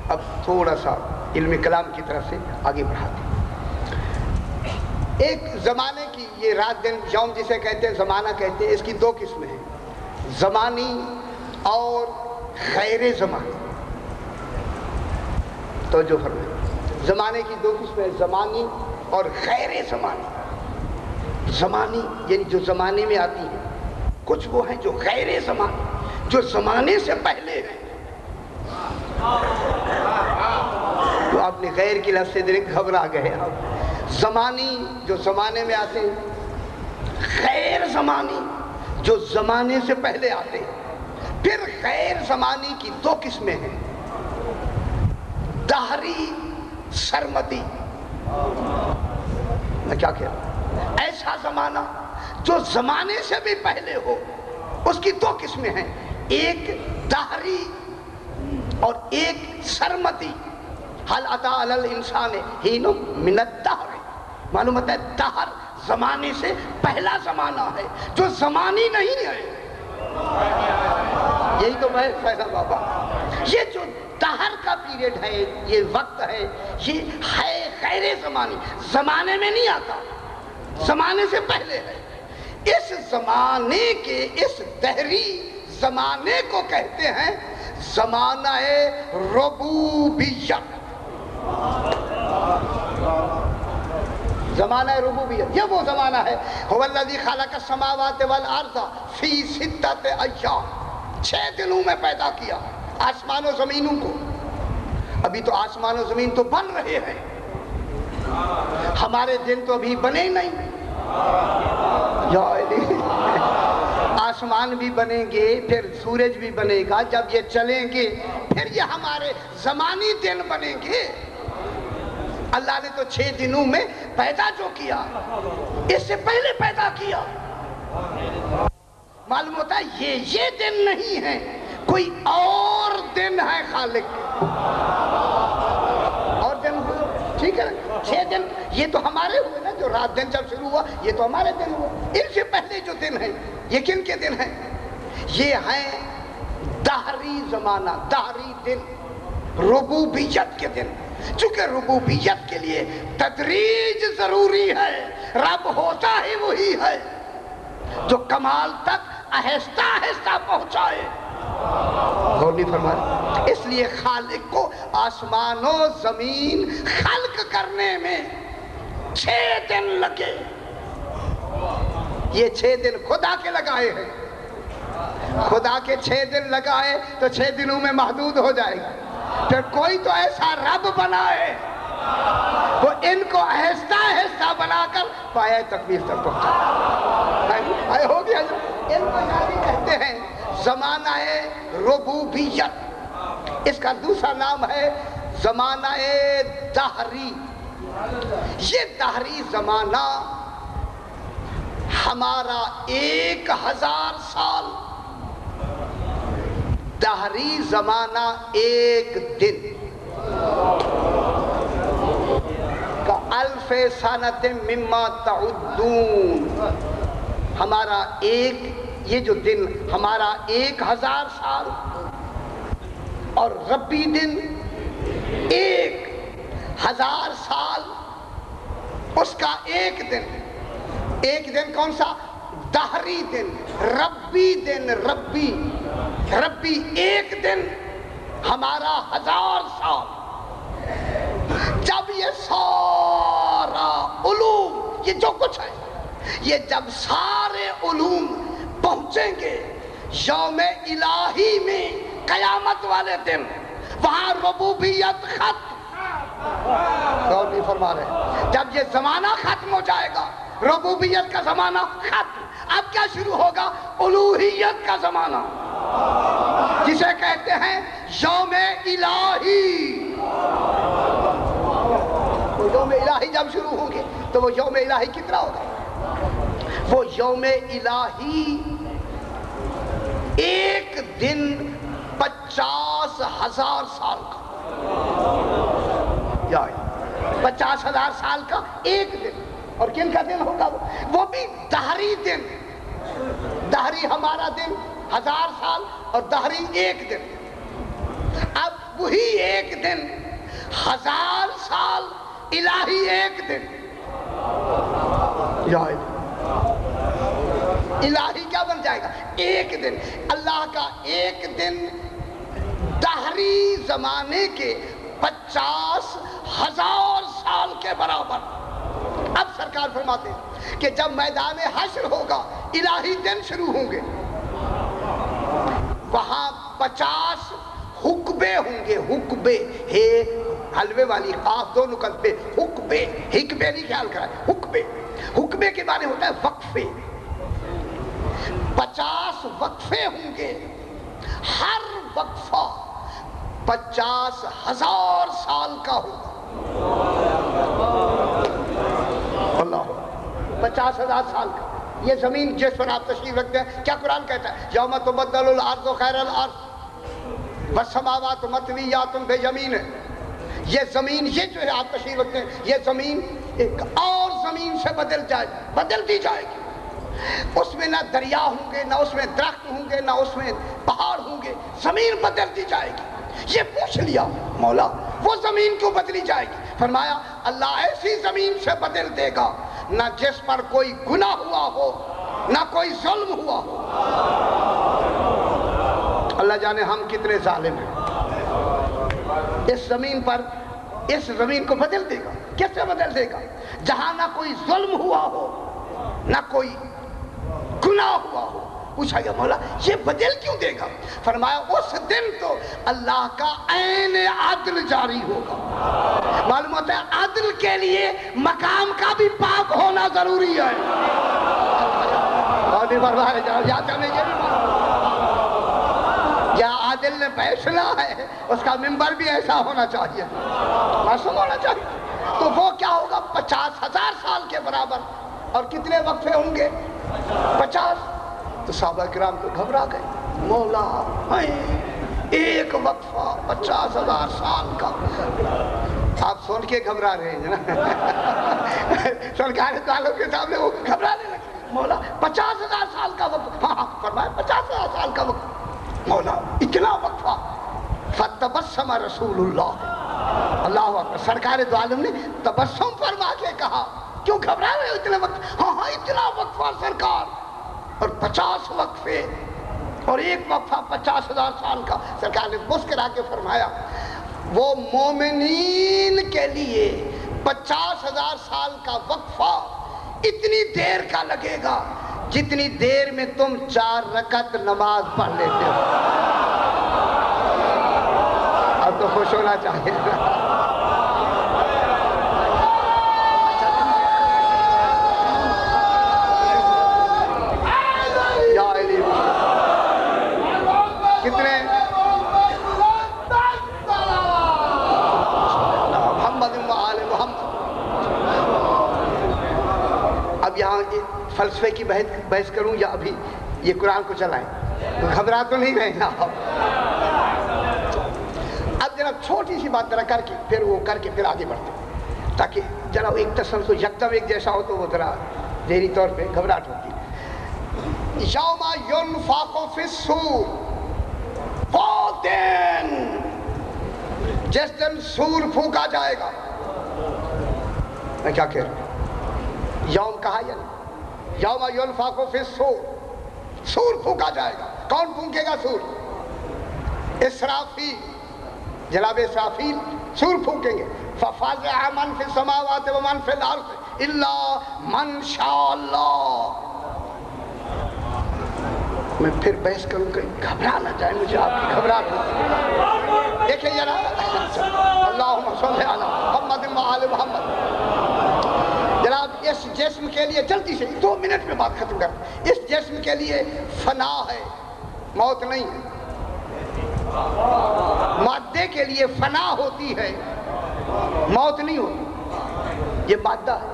اب تھوڑا سا علم کلام کی طرف سے آگے بڑھاتے ہیں۔ ایک زمانے کی، یہ رات دن یوم جسے کہتے ہیں، زمانہ کہتے ہیں، اس کی دو قسمیں ہیں، زمانی اور غیر زمانی۔ توجہ فرمائیں، زمانے کی دو قسمیں، زمانی اور غیر زمانی۔ زمانی یعنی جو زمانے میں آتی ہیں، کچھ وہ ہیں جو غیر زمانی، جو زمانے سے پہلے ہیں۔ تو آپ نے غیر کی لفظ سے دیکھ گھبرا گئے۔ زمانی جو زمانے میں آتے ہیں، غیر زمانی جو زمانے سے پہلے آتے ہیں۔ پھر غیر زمانی کی دو قسمیں ہیں، دہری، سرمدی۔ میں کیا کہہ رہا ہوں؟ ایسا زمانہ جو زمانے سے بھی پہلے ہو، اس کی دو قسمیں ہیں، ایک دہری اور ایک سرمدی۔ حل اتی علی الانسان حین من الدہر، معلوم ہوتا ہے دہر زمانے سے پہلا زمانہ ہے جو زمانی نہیں ہے۔ یہی تو بحث ہے نا بابا۔ یہ جو دہر کا پیریڈ ہے، یہ وقت ہے، یہ ہے غیر زمانی، زمانے میں نہیں آتا، زمانے سے پہلے ہے۔ اس زمانے کے، اس دہری زمانے کو کہتے ہیں زمانہ ربوبیت۔ زمانہ ربوبیت، یہ وہ زمانہ ہے، هو الذی خلق السماوات والارض فی ستۃ ایام، 6 دنوں میں پیدا کیا آسمان و زمینوں کو۔ ابھی تو آسمان و زمین تو بن رہے ہیں، ہمارے دن تو ابھی بنے نہیں۔ یا علی، آسمان بھی بنیں گے، پھر سورج بھی بنے گا، جب یہ چلیں گے پھر یہ ہمارے زمانی دن بنیں گے۔ اللہ نے تو 6 دنوں میں پیدا جو کیا، اس سے پہلے پیدا کیا۔ معلوم ہوتا ہے یہ دن نہیں ہے، کوئی اور دن ہے خالق، اور دن ہوئے، ٹھیک ہے نا؟ 6 دن یہ تو ہمارے ہوئے نا، جو رات دن جب شروع ہوا یہ تو ہمارے دن ہوئے۔ ان سے پہلے جو دن ہیں یہ کن کے دن ہیں؟ یہ ہیں دہری زمانہ، دہری دن، ربوبیت کے دن۔ چونکہ ربوبیت کے لیے تدریج ضروری ہے، رب ہوتا ہی وہی ہے جو کمال تک آہستہ آہستہ پہنچائے۔ غور نہیں فرمایا؟ اس لیے خالق کو آسمان و زمین خلق کرنے میں 6 دن لگے۔ یہ 6 دن خدا کے لگائے ہیں، خدا کے 6 دن لگائے تو 6 دنوں میں محدود ہو جائے گا۔ پھر کوئی تو ایسا رب بنائے وہ ان کو آہستہ آہستہ بنا کر پایہ تکمیل تک پہنچائے۔ ہو گیا، ان کو یعنی کہتے ہیں زمانہ ربوبیت۔ اس کا دوسرا نام ہے زمانہ دہری۔ یہ دہری زمانہ ہمارا 1000 سال، دہری زمانہ 1 دن کا الف سنۃ مما تعدون، ہمارا یہ جو دن ہمارا 1000 سال، اور ربی دن 1000 سال، اس کا 1 دن۔ 1 دن کون سا؟ دہری دن، ربی دن، ربی ربی ایک دن ہمارا 1000 سال. جب یہ سارا علوم، یہ جو کچھ ہے، یہ جب سارے علوم پہنچیں گے یوم الہی میں قیامت والے دن، وہاں ربوبیت ختم. غور نہیں فرما رہے. جب یہ زمانہ ختم ہو جائے گا، ربوبیت کا زمانہ ختم، اب کیا شروع ہوگا؟ الوہیت کا زمانہ، جسے کہتے ہیں یوم الہی. یوم الہی جب شروع ہوں گے تو وہ یوم الہی کتنا ہوگا؟ وہ یوم الہی ایک دن 50,000 سال کا. 50,000 سال کا ایک دن. اور کن کا دن ہوگا؟ وہ بھی دہری دن. دہری ہمارا دن 1000 سال اور دہری ایک دن. اب وہی ایک دن 1000 سال، الہی ایک دن. الہی کیا بن جائے گا؟ ایک دن. اللہ کا ایک دن دہری زمانے کے 50,000 سال کے برابر. اب سرکار فرماتے ہیں کہ جب میدان حشر ہوگا، الہی دن شروع ہوں گے، وہاں 50 حقبے ہوں گے. حقبے ہے حلوے والی قاف 2 نقط پہ. حقبے، حقبے نہیں خیال کرائے. حقبے، حقبے کے معنی ہوتا ہے وقفے. 50 وقفے ہوں گے، ہر وقفہ 50,000 سال کا ہوگا. اللہ، 50,000 سال کا. یہ زمین جس پر آپ تشریف رکھتے ہیں، کیا قرآن کہتا ہے؟ یوم تبدل الارض خیر الارض والسماوات مطویات بیمینہ. یہ زمین، یہ جو ہے آپ تشریف رکھتے ہیں، یہ زمین ایک اور زمین سے بدل دی جائے گی. اس میں نہ دریا ہوں گے، نہ اس میں درخت ہوں گے، نہ اس میں پہاڑ ہوں گے. زمین بدل دی جائے گی. یہ پوچھ لیا مولا وہ زمین کیوں بدلی جائے گی؟ فرمایا اللہ ایسی زمین سے بدل دے گا نہ جس پر کوئی گناہ ہوا ہو، نہ کوئی ظلم ہوا ہو. اللہ جانے ہم کتنے ظالم ہیں. اس زمین پر، اس زمین کو بدل دے گا. کس سے بدل دے گا؟ جہاں نہ کوئی ظلم ہوا ہو، نہ کوئی گناہ ہوا ہو. پوچھا گیا مولا یہ بدل کیوں دے گا؟ فرمایا اس دن تو اللہ کا عین عدل جاری ہوگا. معلوم ہوتا ہے عدل کے لیے مقام کا بھی پاک ہونا ضروری ہے. یا عادل نے فیصلہ ہے، اس کا منبر بھی ایسا ہونا چاہیے، معصوم ہونا چاہیے. تو وہ کیا ہوگا؟ 50,000 سال کے برابر. اور کتنے وقفے ہوں گے؟ 50. تو صحابہ کرام تو گھبرا گئے. مولا ایک وقفہ 50,000 سال کا. آپ سن کے گھبرا رہے ہیں نا؟ سرکار والوں کے سامنے وہ گھبرانے لگے. مولا 50,000 سال کا وقفہ. ہاں فرمایا 50,000 سال کا وقفہ. مولا اتنا وقفہ. فتبسم رسول اللہ. اللہ اکبر. سرکار دو عالم نے تبسم فرما کے کہا کیوں گھبرا رہے ہو اتنے وقت؟ ہاں اتنا وقفہ سرکار، اور 50 وقفے، اور ایک وقفہ 50,000 سال کا. سرکار نے مسکرا کے فرمایا وہ مومنین کے لیے 50,000 سال کا وقفہ اتنی دیر کا لگے گا جتنی دیر میں تم 4 رکعت نماز پڑھ لیتے ہو. اب تو خوش ہونا چاہیے. کتنے؟ محمد و آل محمد. اب یہاں فلسفے کی بحث کروں یا ابھی یہ قرآن کو چلائیں؟ گھبرا تو نہیں رہے نا. اب جناب چھوٹی سی بات ذرا کر کے پھر آگے بڑھتے ہیں، تاکہ جناب ایک تسلسل یکدم ایک جیسا ہو تو وہ ذرا ذہنی طور پہ گھبراہٹ ہوتی ہے. یوم ینفخ فی الصور، وہ دن جس دن سور پھونکا جائے گا. میں کیا کہہ رہا ہوں؟ یوم کہا یا نہیں؟ یوم ینفخ فی الصور، سور پھونکا جائے گا. کون پھونکے گا سور؟ اسرافیل، جناب اسرافیل سور پھونکیں گے، فَفَزِعَ مَنْ فِي السَّمَاوَاتِ وَمَنْ فِي الْأَرْضِ إِلَّا مَنْ شَاءَ اللَّهُ۔ میں پھر بحث کروں کہ گھبرا نہ جائے، مجھے آپ کی گھبراہٹ ہوتی۔ دیکھیں جناب، اللہم صلی علی محمد و آل محمد۔ جناب اس جسم کے لیے جلدی سے 2 منٹ میں بات ختم کر، اس جسم کے لیے فنا ہے، موت نہیں ہے۔ مادے کے لیے فنا ہوتی ہے، موت نہیں ہوتی۔ یہ مادہ ہے،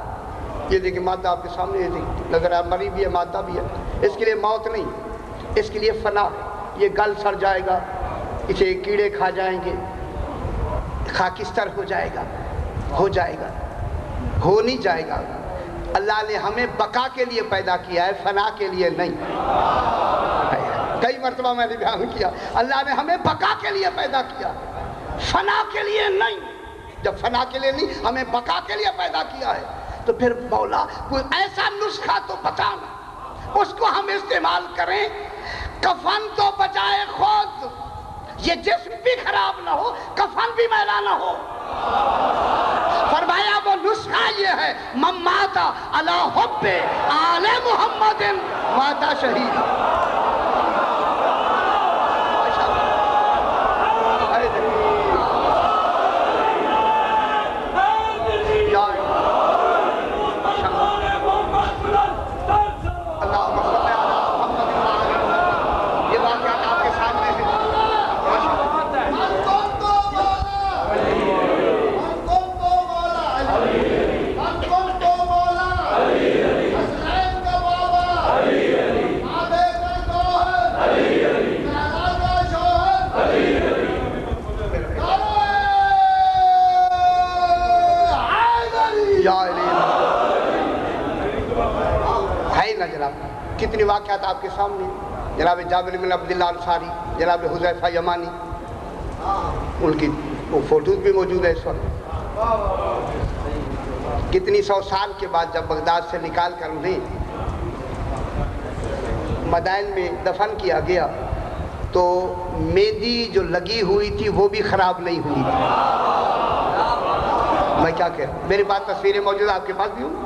یہ دیکھیں مادہ آپ کے سامنے ہے، نظر آ مری بھی ہے، مادہ بھی ہے، اس کے لیے موت نہیں، اس کے لیے فنا ہے۔ یہ گل سڑ جائے گا، اسے کیڑے کھا جائیں گے، خاکستر ہو جائے گا، ہو جائے گا، ہو نہیں جائے گا۔ اللہ نے ہمیں بقا کے لیے پیدا کیا ہے، فنا کے لیے نہیں۔ کئی مرتبہ میں نے بیان کیا، اللہ نے ہمیں بقا کے لیے پیدا کیا، فنا کے لیے نہیں۔ جب فنا کے لیے نہیں، ہمیں بقا کے لیے پیدا کیا ہے، تو پھر مولا کوئی ایسا نسخہ تو بتانا، اس کو ہم استعمال کریں، کفن تو بجائے خود، یہ جسم بھی خراب نہ ہو، کفن بھی میلا نہ ہو۔ فرمایا وہ نسخہ یہ ہے، من مات علی حب آل محمد مات شہید۔ کتنی واقعات آپ کے سامنے، جناب جابر بن عبداللہ انصاری، جناب حذیفہ یمانی، ان کی وہ فوٹوز بھی موجود ہے اس وقت۔ کتنی 100 سال کے بعد جب بغداد سے نکال کر انہیں مدائن میں دفن کیا گیا، تو مہندی جو لگی ہوئی تھی وہ بھی خراب نہیں ہوئی تھی۔ میں کیا کہہ رہا ہوں، میرے پاس تصویریں موجود، آپ کے پاس بھی ہوں،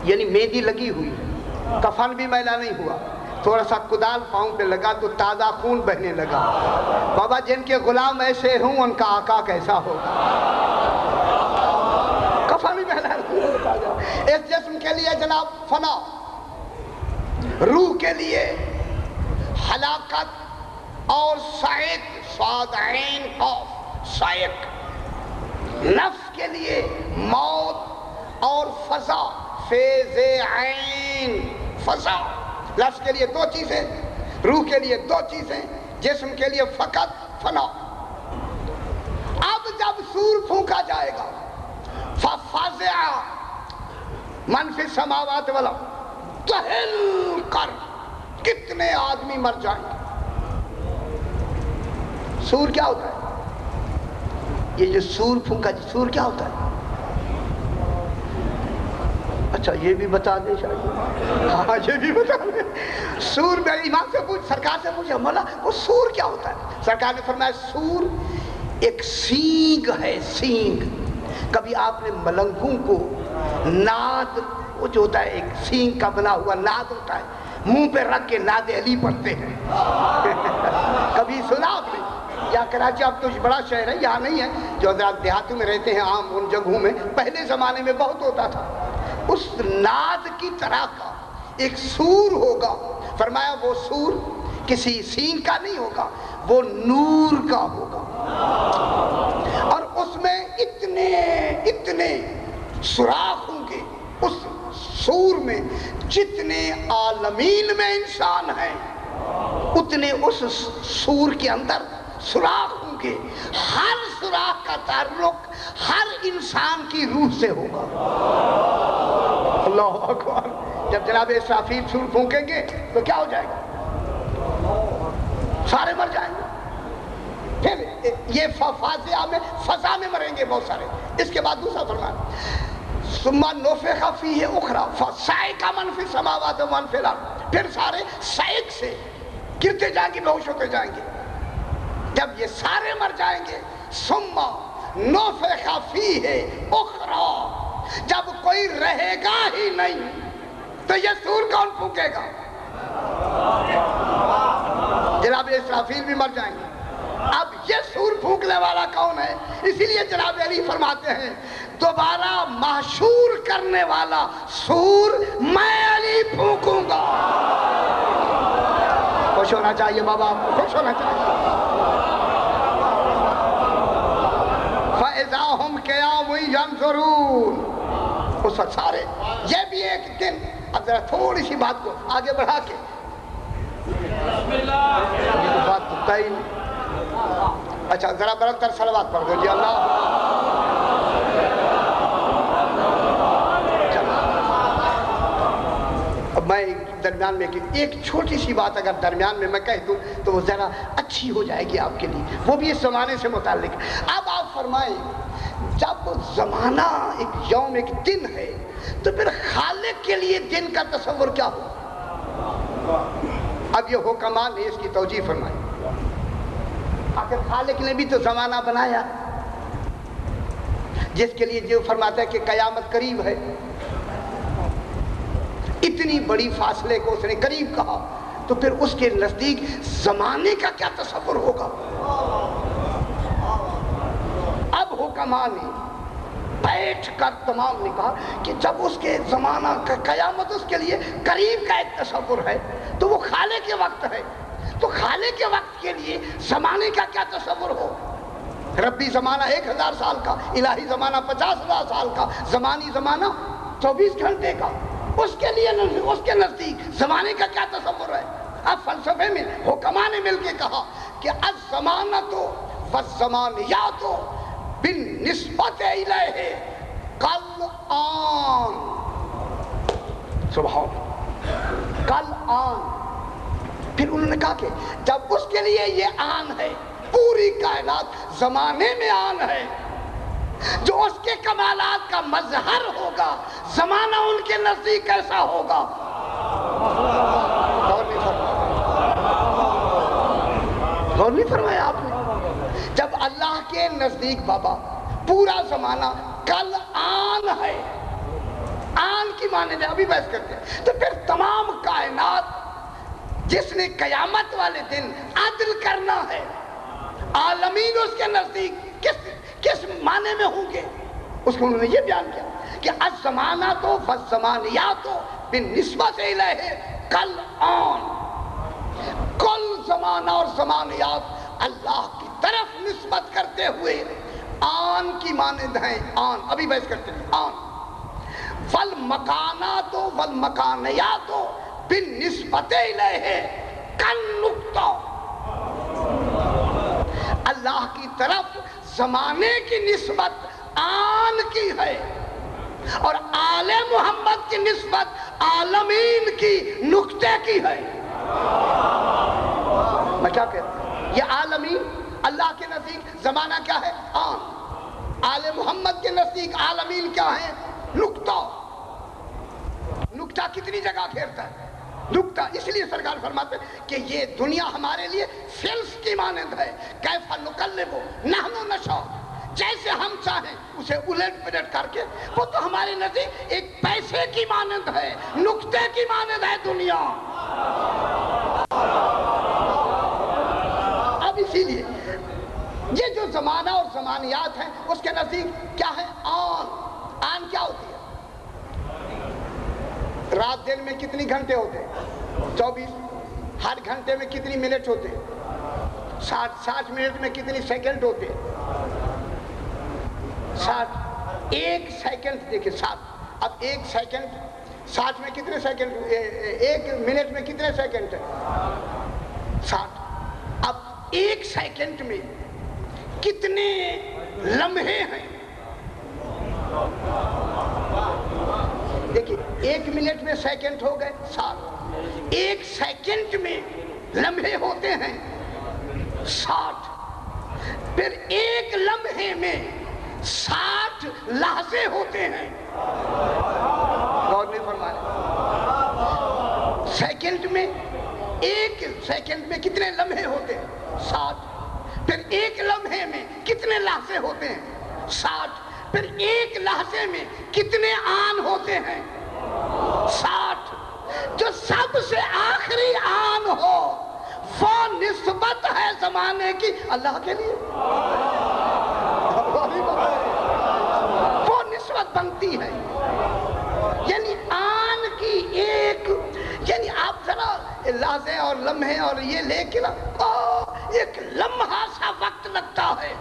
یعنی مہندی لگی ہوئی، کفن بھی میلا نہیں ہوا، تھوڑا سا کدال پاؤں پہ لگا تو تازہ خون بہنے لگا۔ بابا جن کے غلام ایسے ہوں ان کا آقا کیسا ہوگا؟ کفن بھی میلا نہیں ہوا۔ اس جسم کے لیے جناب فنا، روح کے لیے ہلاکت اور صائق، صاد عین قاف، صائق، نفس کے لیے موت اور فضا، فیض عین، فضا۔ لفظ کے لیے 2 چیزیں، روح کے لیے 2 چیزیں، جسم کے لیے فقط فنا۔ اب جب سور پھونکا جائے گا، فَفَزِعَ مَنْ فِي السَّمَاوَاتِ وَالْأَرْضِ، تہل کر کتنے آدمی مر جائیں گے۔ سور کیا ہوتا ہے؟ یہ جو سور پھونکا، سور کیا ہوتا ہے؟ اچھا یہ بھی بتا دیں شاید، ہاں یہ بھی بتا دیں۔ سور میں امام سے پوچھ، سرکار سے پوچھا، مولا وہ سور کیا ہوتا ہے؟ سرکار نے فرمایا سور ایک سینگ ہے، سینگ۔ کبھی آپ نے ملنگوں کو ناد، وہ جو ہوتا ہے ایک سینگ کا بنا ہوا ناد ہوتا ہے، منہ پہ رکھ کے ناد علی پڑھتے ہیں، کبھی سنا آپ نے؟ یا کراچی اب تو بڑا شہر ہے، یہاں نہیں ہے، جو حضرات دیہاتوں میں رہتے ہیں عام ان جگہوں میں پہلے زمانے میں بہت ہوتا تھا۔ اس ناد کی طرح کا ایک سور ہوگا، فرمایا وہ سور کسی سینگ کا نہیں ہوگا، وہ نور کا ہوگا، اور اس میں اتنے سوراخ ہوں گے اس سور میں، جتنے عالمین میں انسان ہیں اتنے اس سور کے اندر سوراخ ہوں گے۔ ہر سوراخ کا تعلق ہر انسان کی روح سے ہوگا۔ اللہ اکبر۔ جب جناب اسرافیل سور پھونکیں گے تو کیا ہو جائے گا؟ سارے مر جائیں گے۔ پھر یہ فاضعہ میں، فضا میں مریں گے بہت سارے۔ اس کے بعد دوسرا فرمان، ثم نفخ فیہ اخری فصعق من فی السماوات ومن فی الارض، پھر سارے صعق سے گرتے جائیں گے، بے ہوش ہوتے جائیں گے۔ جب یہ سارے مر جائیں گے ثم نفخ فیہ اخری، جب کوئی رہے گا ہی نہیں تو یہ سور کون پھونکے گا؟ جناب اسرافیل بھی مر جائیں گے، اب یہ سور پھونکنے والا کون ہے؟ اسی لیے جناب علی فرماتے ہیں دوبارہ محشور کرنے والا سور میں علی پھونکوں گا۔ خوش ہونا چاہیے بابا، آپ کو خوش ہونا چاہیے۔ فَإِذَا هُمْ قِيَامٌ يَنظُرُونَ، اس وقت سارے، یہ بھی ایک دن، اب ذرا تھوڑی سی بات کو آگے بڑھا کے، یہ بات تو طے نہیں۔ اچھا ذرا برتر صلوات پڑھ دو جی اللہ۔ اب میں درمیان میں ایک چھوٹی سی بات اگر درمیان میں کہہ دوں تو وہ ذرا اچھی ہو جائے گی آپ کے لیے، وہ بھی اس زمانے سے متعلق۔ اب آپ فرمائیں جب زمانہ ایک یوم ایک دن ہے تو پھر خالق کے لیے دن کا تصور کیا ہو؟ اب یہ حکمان نے اس کی توجیہ فرمائی، آخر خالق نے بھی تو زمانہ بنایا جس کے لیے جو فرماتا ہے کہ قیامت قریب ہے، اتنی بڑی فاصلے کو اس نے قریب کہا تو پھر اس کے نزدیک زمانے کا کیا تصور ہوگا؟ اب حکماں نے بیٹھ کر تمام نے کہا کہ جب اس کے زمانہ کا قیامت اس کے لیے قریب کا ایک تصور ہے تو وہ خالق کے وقت ہے، تو خالق کے وقت کے لیے زمانے کا کیا تصور ہو؟ ربی زمانہ 1000 سال کا، الہی زمانہ 50,000 سال کا، زمانی زمانہ 24 گھنٹے کا، اس کے لیے اس کے نزدیک زمانے کا کیا تصور ہے؟ اب فلسفے میں حکماں نے مل کے کہا کہ الزمانۃ والزمانیات بالنسبت الیہ کالآن، سبحان کالآن۔ پھر انہوں نے کہا کہ جب اس کے لیے یہ آن ہے، پوری کائنات زمانے میں آن ہے، جو اس کے کمالات کا مظہر ہوگا، زمانہ ان کے نزدیک کیسا ہوگا؟ غور نہیں فرمایا آپ نے؟ جب اللہ کے نزدیک بابا پورا زمانہ کل آن ہے، آن کی معنی ہے، ابھی بحث کرتے ہیں، تو پھر تمام کائنات جس نے قیامت والے دن عدل کرنا ہے، عالمین اس کے نزدیک کس معنی میں ہوں گے؟ اس کو انہوں نے یہ بیان کیا کہ الزمانۃ والزمانیات بالنسبت الیہ کالآن، کل زمانہ اور زمانیات اللہ کی طرف نسبت کرتے ہوئے آن کی مانند ہیں، آن، ابھی بحث کرتے ہیں، آن والمکانات والمکانیات بالنسبت الیہ کالنقطہ، اللہ کی طرف زمانے کی نسبت آن کی ہے اور آل محمد کی نسبت عالمین کی نقطے کی ہے۔ میں کیا کہتا ہوں؟ یہ عالمین اللہ کے نزدیک زمانہ کیا ہے؟ آن، آل محمد کے نزدیک عالمین کیا ہے؟ نقطہ۔ نقطہ کتنی جگہ گھیرتا ہے؟ نقطہ، اس لیے سرکار فرماتے ہیں کہ یہ دنیا ہمارے لیے فلس کی مانند ہے، کیف نقلب نحن نشاء، جیسے ہم چاہیں اسے الٹ پلٹ کر کے، وہ تو ہمارے نزدیک ایک پیسے کی مانند ہے، نقطے کی مانند ہے دنیا۔ اب اسی لیے یہ جو زمانہ اور زمانیات ہیں اس کے نزدیک کیا ہے؟ آن۔ آن کیا ہوتی ہے؟ رات دن میں کتنی گھنٹے ہوتے ہیں؟ 24۔ ہر گھنٹے میں کتنی منٹ ہوتے ہیں؟ 60 منٹ میں کتنی سیکنڈ ہوتے ہیں؟ 60۔ ایک سیکنڈ دیکھیں 60، اب ایک سیکنڈ 60 میں کتنے سیکنڈ؟ ایک منٹ میں کتنے سیکنڈ ہے؟ 60۔ اب ایک سیکنڈ میں کتنے لمحے ہیں؟ دیکھیں ایک منٹ میں سیکنڈ ہو گئے 60، ایک سیکنڈ میں لمحے ہوتے ہیں 60، پھر ایک لمحے میں 60 لحظے ہوتے ہیں۔ غور نہیں فرمایا؟ سیکنڈ میں، ایک سیکنڈ میں کتنے لمحے ہوتے ہیں؟ 60، پھر ایک لمحے میں کتنے لحظے ہوتے ہیں؟ 60. پھر ایک لحظے میں کتنے آن ہوتے ہیں؟ 60. جو سب سے آخری آن ہو وہ نسبت ہے زمانے کی اللہ کے لیے، وہ نسبت بنتی ہے. یعنی آن کی ایک، یعنی آپ ذرا لحظے اور لمحے اور یہ لے کے ایک لمحہ سا وقت لگتا ہے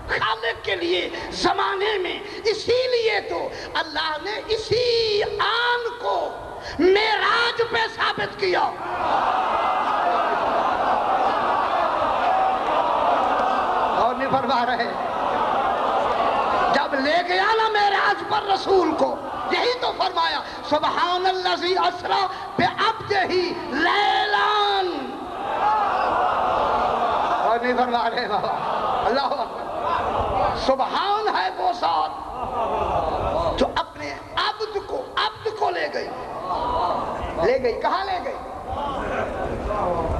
خالق کے لیے زمانے میں. اسی لیے تو اللہ نے اسی آن کو معراج پہ ثابت کیا. اور نہیں فرما رہے، جب لے گیا نا معراج پر رسول کو، یہی تو فرمایا سبحان الذی اسری بعبدہ لیلا. اور نہیں فرما رہے بابا، اللہ اکبر. سبحان ہے وہ ذات جو اپنے عبد کو لے گئی. کہاں لے گئی؟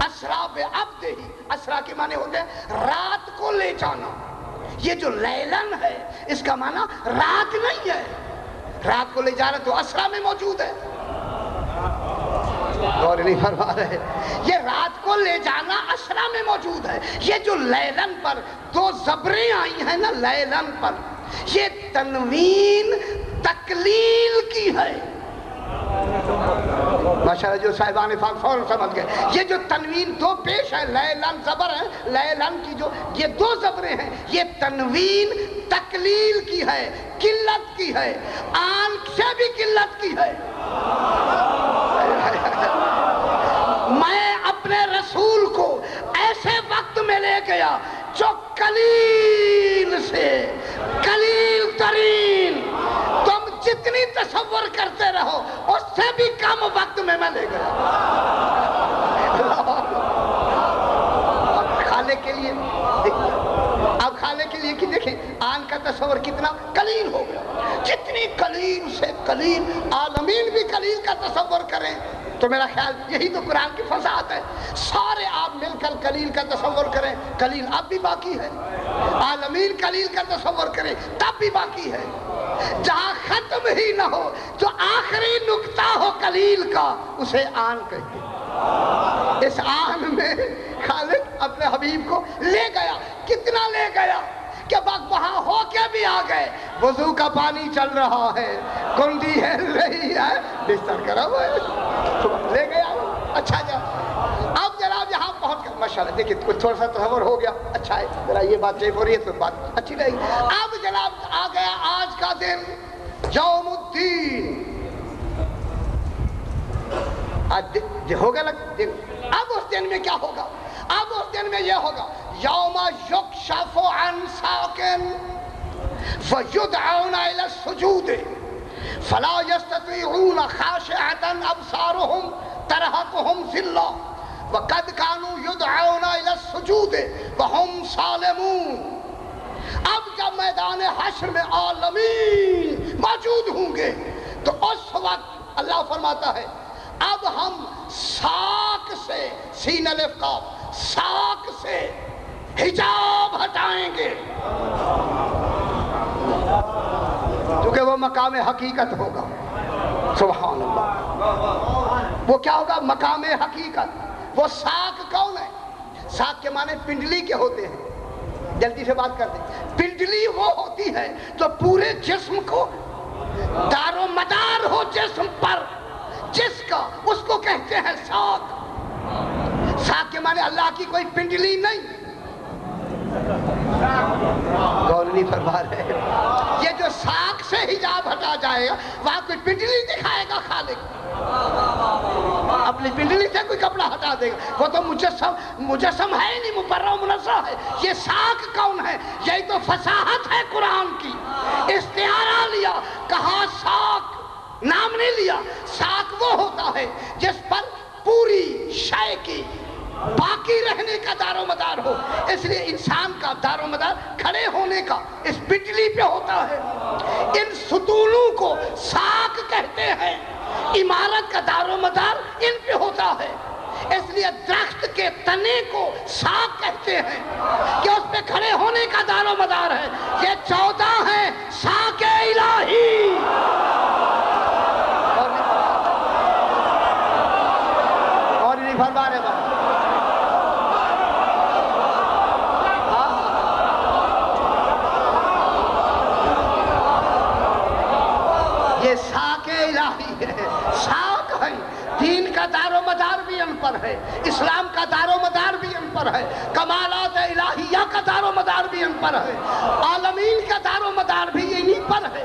اسرا بعبدہ. اسرا کے معنی ہوتے ہیں رات کو لے جانا. یہ جو لیلن ہے اس کا معنی رات نہیں ہے. رات کو لے جانا تو اسرا میں موجود ہے. اور نہیں فرما رہے، یہ رات کو لے جانا اسرا میں موجود ہے. یہ جو لیلن پر 2 زبریں آئی ہیں نا، لیلن پر، یہ تنوین تقلیل کی ہے. ماشاءاللہ جو صاحبان فاق فوراً سمجھ گئے. یہ جو تنوین 2 پیش ہے، لیلن زبر ہے، لیلن کی جو یہ 2 زبریں ہیں، یہ تنوین تقلیل کی ہے، قلت کی ہے. آن سے بھی قلت کی ہے. میں اپنے رسول کو ایسے وقت میں لے گیا جو قلیل سے قلیل ترین، تم جتنی تصور کرتے رہو اس سے بھی کم وقت میں لے گیا. اب خالق کے لیے اب خالق کے لیے کہ دیکھیں آن کا تصور کتنا قلیل ہو گیا. جتنی قلیل سے قلیل، عالمین بھی قلیل کا تصور کریں تو میرا خیال یہی تو قرآن کی فضاحت ہے. سارے آپ مل کر قلیل کا تصور کریں، قلیل اب بھی باقی ہے. عالمین قلیل کا تصور کریں تب بھی باقی ہے. جہاں ختم ہی نہ ہو، جو آخری نقطہ ہو قلیل کا، اسے آن کہتے. اس آن میں خالق اپنے حبیب کو لے گیا. کتنا لے گیا کہ وہاں ہو کے بھی آ گئے. وضو کا پانی چل رہا ہے، کنڈی ہل رہی ہے، بستر کرا ہوا ہے، لے گیا. اچھا جا اب جناب یہاں پہنچ کر ماشاءاللہ دیکھیں کچھ تھوڑا سا تصور ہو گیا. اچھا ہے ذرا یہ بات چیک ہو رہی ہے تو بات اچھی رہے گی. اب جناب آ گیا آج کا دن، یوم الدین. ہوگا اب اس دن میں کیا ہوگا؟ اب اس دن میں یہ ہوگا یوم یکشف عن ساق فیدعون الی السجود فلا یستطیعون خاشعة ابصارهم ترهقهم ذلة وقد كانوا يدعون الى السجود وهم سالمون. اب جب میدان حشر میں عالمین موجود ہوں گے تو اس وقت اللہ فرماتا ہے اب ہم ساق سے، سین الف قاف، ساق سے حجاب ہٹائیں گے، کیونکہ وہ مقام حقیقت ہوگا. سبحان اللہ. وہ کیا ہوگا؟ مقام حقیقت. وہ ساق کون ہے؟ ساق کے معنی پنڈلی کے ہوتے ہیں. جلدی سے بات کرتے ہیں. پنڈلی وہ ہوتی ہے جو پورے جسم کو دار و مدار ہو جسم پر، جس کا اس کو کہتے ہیں ساق. ساق کے معنی اللہ کی کوئی پنڈلی نہیں. غور نہیں فرما رہے. یہ جو ساق سے حجاب ہٹا جائے گا وہاں کوئی پنڈلی دکھائے گا خالق؟ اپنی پنڈلی سے کوئی کپڑا ہٹا دے گا؟ وہ تو مجسم ہے ہی نہیں، مبرہ و منزہ ہے. یہ ساق کون ہے؟ یہی تو فصاحت ہے قرآن کی. استعارہ لیا، کہا ساق، نام نہیں لیا. ساق وہ ہوتا ہے جس پر پوری شے کی باقی رہنے کا دار و مدار ہو. اس لیے انسان کا دار و مدار کھڑے ہونے کا اس پنڈلی پہ ہوتا ہے. ان ستونوں کو ساق کہتے ہیں. عمارت کا دار و مدار ان پہ ہوتا ہے. اس لیے درخت کے تنے کو ساق کہتے ہیں کہ اس پہ کھڑے ہونے کا دار و مدار ہے. یہ 14 ہے ساق الہی. اور نہیں فرما رہے بابا. یہ ساق الہی ہے، ساق ہے. دین کا دار و مدار بھی ان پر ہے، اسلام کا دار و مدار بھی ان پر ہے، کمالات الہیہ کا دار و مدار بھی ان پر ہے، عالمین کا دار و مدار بھی انہی پر ہے.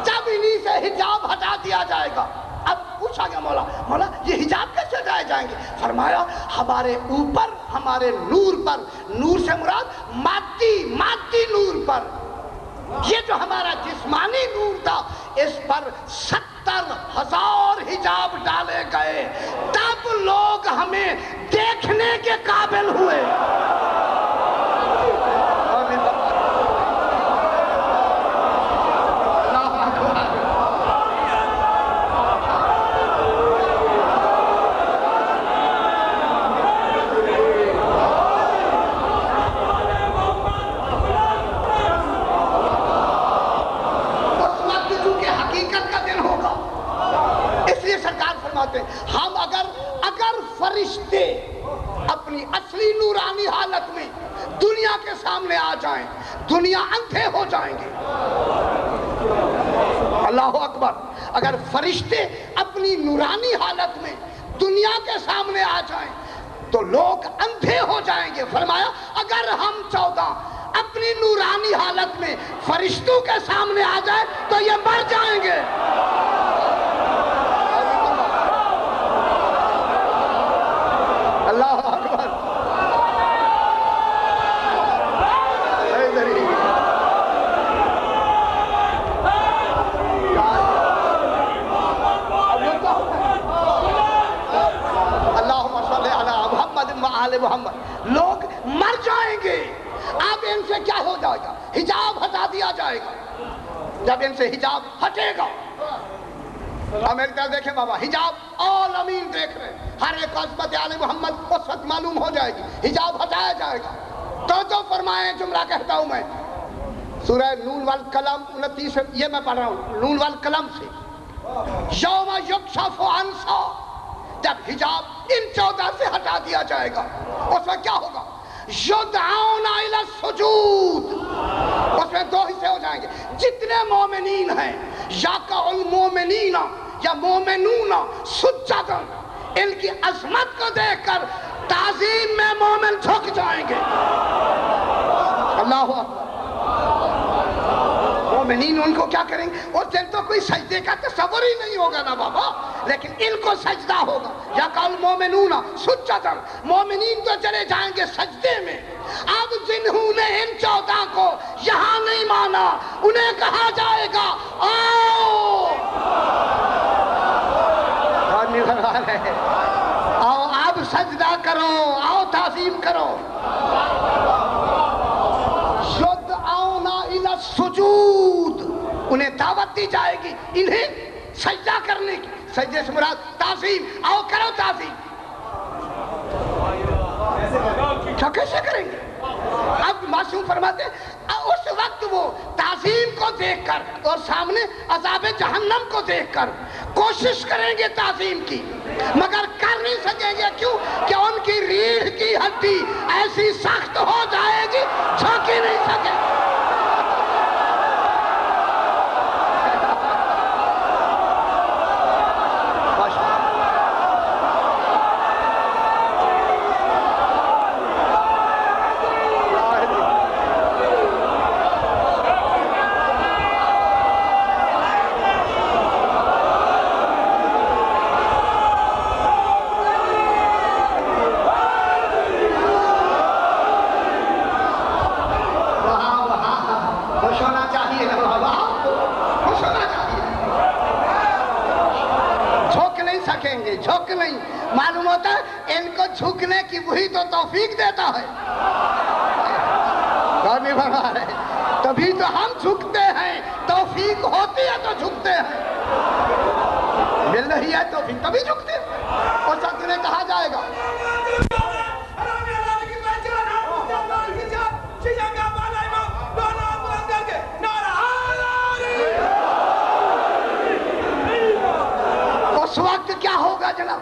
جب انہی سے حجاب ہٹا دیا جائے گا. اب پوچھا گیا مولا یہ حجاب کیسے ہٹائے جائیں گے؟ فرمایا ہمارے اوپر، ہمارے نور پر، نور سے مراد مادی نور پر، یہ جو ہمارا جسمانی نور تھا اس پر 70,000 حجاب ڈالے گئے، تب لوگ ہمیں دیکھنے کے قابل ہوئے. ہم اگر فرشتے اپنی اصلی نورانی حالت میں دنیا کے سامنے آ جائیں، دنیا اندھے ہو جائیں گے. اللہ اکبر. اگر فرشتے اپنی نورانی حالت میں دنیا کے سامنے آ جائیں تو لوگ اندھے ہو جائیں گے. فرمایا اگر ہم 14 اپنی نورانی حالت میں فرشتوں کے سامنے آ جائیں تو یہ مر جائیں گے. اللہ اکبر. اللہم صلی علی محمد و آل محمد. لوگ مر جائیں گے. اب ان سے کیا ہو جائے گا؟ حجاب ہٹا دیا جائے گا. جب ان سے حجاب ہٹے گا، میری طرف دیکھیں بابا، حجاب عالمین دیکھ رہے ہیں، ہر ایک عظمت آل محمد وسعت معلوم ہو جائے گی. حجاب ہٹایا جائے گا تو فرمائیں. جملہ کہتا ہوں میں سورہ نون والقلم 29 یہ میں پڑھ رہا ہوں نون والقلم سے. یوم یکشف عن ساق، جب حجاب ان 14 سے ہٹا دیا جائے گا اس میں کیا ہوگا؟ یدعون الی السجود. اس میں 2 حصے ہو جائیں گے. جتنے مومنین ہیں یقع المومنین یا مومنون سجدا، ان کی عظمت کو دیکھ کر تعظیم میں مومن جھک جائیں گے. اللہ اکبر. مومنین ان کو کیا کریں گے؟ اور دن تو کوئی سجدے کا تصور ہی نہیں ہوگا نا بابا، لیکن ان کو سجدہ ہوگا. یقع المومنون سجدا، مومنین تو چلے جائیں گے سجدے میں. اب جنہوں نے ان 14 کو یہاں نہیں مانا انہیں کہا جائے گا آؤ اب سجدہ کرو، آؤ تعظیم کرو. یدعون الی السجود، انہیں دعوت دی جائے گی انہیں سجدہ کرنے کی. سجدے سے مراد تعظیم. آؤ کرو تعظیم. کیا کیسے کریں گے؟ اب معصوم فرماتے ہیں اس وقت وہ تعظیم کو دیکھ کر اور سامنے عذاب جہنم کو دیکھ کر کوشش کریں گے تعظیم کی، مگر کر نہیں سکیں گے. کیوں؟ کہ ان کی ریڑھ کی ہڈی ایسی سخت ہو جائے گی جھک ہی نہیں سکے. جھک نہیں. معلوم ہوتا ہے ان کو جھکنے کی وہی تو توفیق دیتا ہے. تبھی تو ہم جھکتے ہیں، توفیق ہوتی ہے تو جھکتے ہیں. مل رہی ہے توفیق تبھی جھکتے ہیں. اور ایسا تمہیں کہا جائے گا. اس وقت کیا ہوگا جناب؟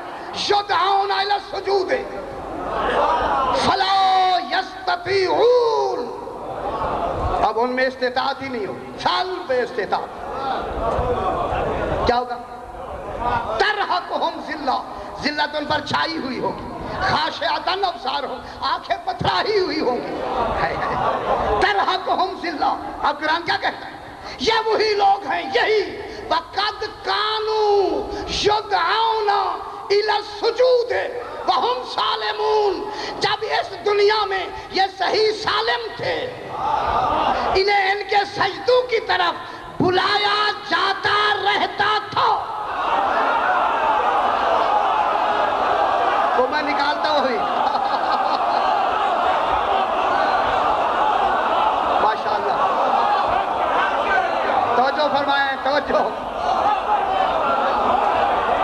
یدعون الی السجود فلا یستطیعون. اب ان میں استطاعت ہی نہیں ہوگی، سلب استطاعت. کیا ہوگا؟ ترہقہم ذلہ، ذلت ان پر چھائی ہوئی ہوگی. خاشعۃ ابصارہم، آنکھیں پتھرائی ہوئی ہوں گی. ترہقہم ذلہ. اب قرآن کیا کہتا ہے؟ یہ وہی لوگ ہیں، یہی وَقَدْ كَانُوا يُدْعَوْنَ إِلَى السُّجُودِ وَهُمْ سَالِمُونَ. جب اس دنیا میں یہ صحیح سالم تھے، انہیں ان کے سجدوں کی طرف بلایا جاتا رہتا تھا. وہ میں نکالتا ہوئی ماشاءاللہ. توجہ فرمائیں، توجہ.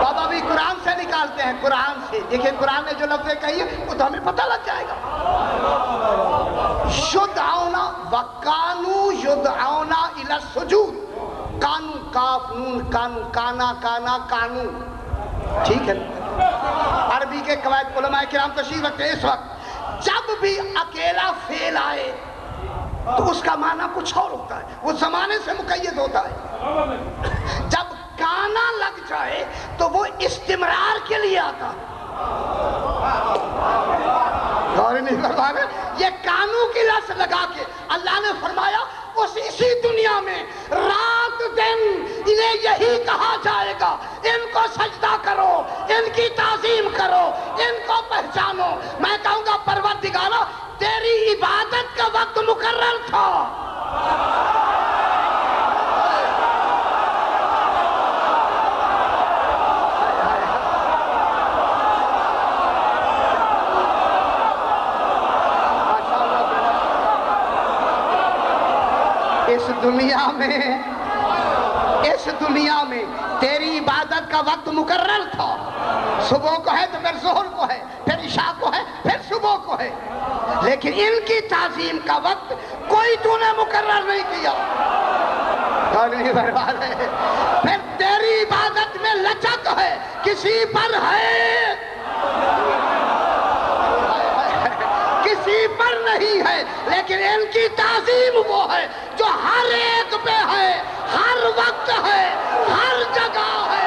بابا بھی قرآن سے نکالتے ہیں، قرآن سے. دیکھیں قرآن نے جو لفظیں کہی ہے وہ تو ہمیں پتہ لگ جائے گا. یدعون وَقَانُوا یدعون الی السجود. کانو، کاف نون، کانو، کانا، کانا، کانو. ٹھیک ہے. عربی کے قواعد علماء کرام تشریح رکھتے ہیں. اس وقت جب بھی اکیلا فعل آئے تو اس کا معنی کچھ اور ہوتا ہے، وہ زمانے سے مقید ہوتا ہے. جب کانا لگ جائے تو وہ استمرار کے لیے آتا. غور نہیں کروا رہے؟ یہ کانوں کی لفظ لگا کے اللہ نے فرمایا اسی دنیا میں رات دن انہیں یہی کہا جائے گا، ان کو سجدہ کرو، ان کی تعظیم کرو، ان کو پہچانو. میں کہوں گا پروردگارا تیری عبادت کا وقت مقرر تھا. اس دنیا میں تیری عبادت کا وقت مقرر تھا. صبح کو ہے تو پھر ظہر کو ہے، پھر عشاء کو ہے، پھر صبح کو ہے. لیکن ان کی تعظیم کا وقت کوئی تو نے مقرر نہیں کیا. پھر تیری عبادت میں لچک ہے، کسی پر ہے، کسی پر نہیں ہے. لیکن ان کی تعظیم وہ ہے جو ہر ایک پہ ہے، ہر وقت ہے، ہر جگہ ہے.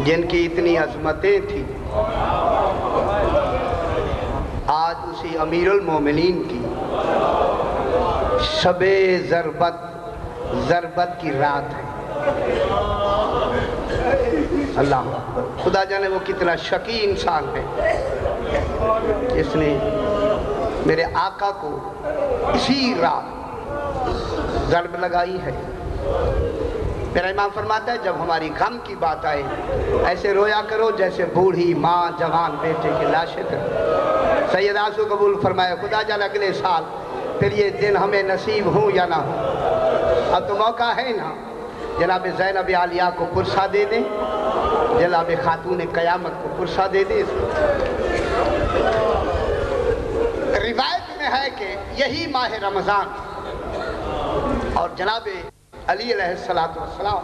جن کی اتنی عظمتیں تھیں، آج اسی امیر المومنین کی شب ضربت کی رات ہے. اللہ اکبر. خدا جانے وہ کتنا شقی انسان ہے جس نے میرے آقا کو اسی رات ضرب لگائی ہے. میرا امام فرماتا ہے جب ہماری غم کی بات آئے ایسے رویا کرو جیسے بوڑھی ماں جوان بیٹے کی لاشیں کرو. سید آنسو قبول فرمایا. خدا جانے اگلے سال پھر یہ دن ہمیں نصیب ہوں یا نہ ہوں. اب تو موقع ہے نا، جناب زینب عالیہ کو پرسہ دے دیں، جناب خاتون قیامت کو پرسہ دے دیں. ہے کہ یہی ماہ رمضان اور جناب علی علیہ السلام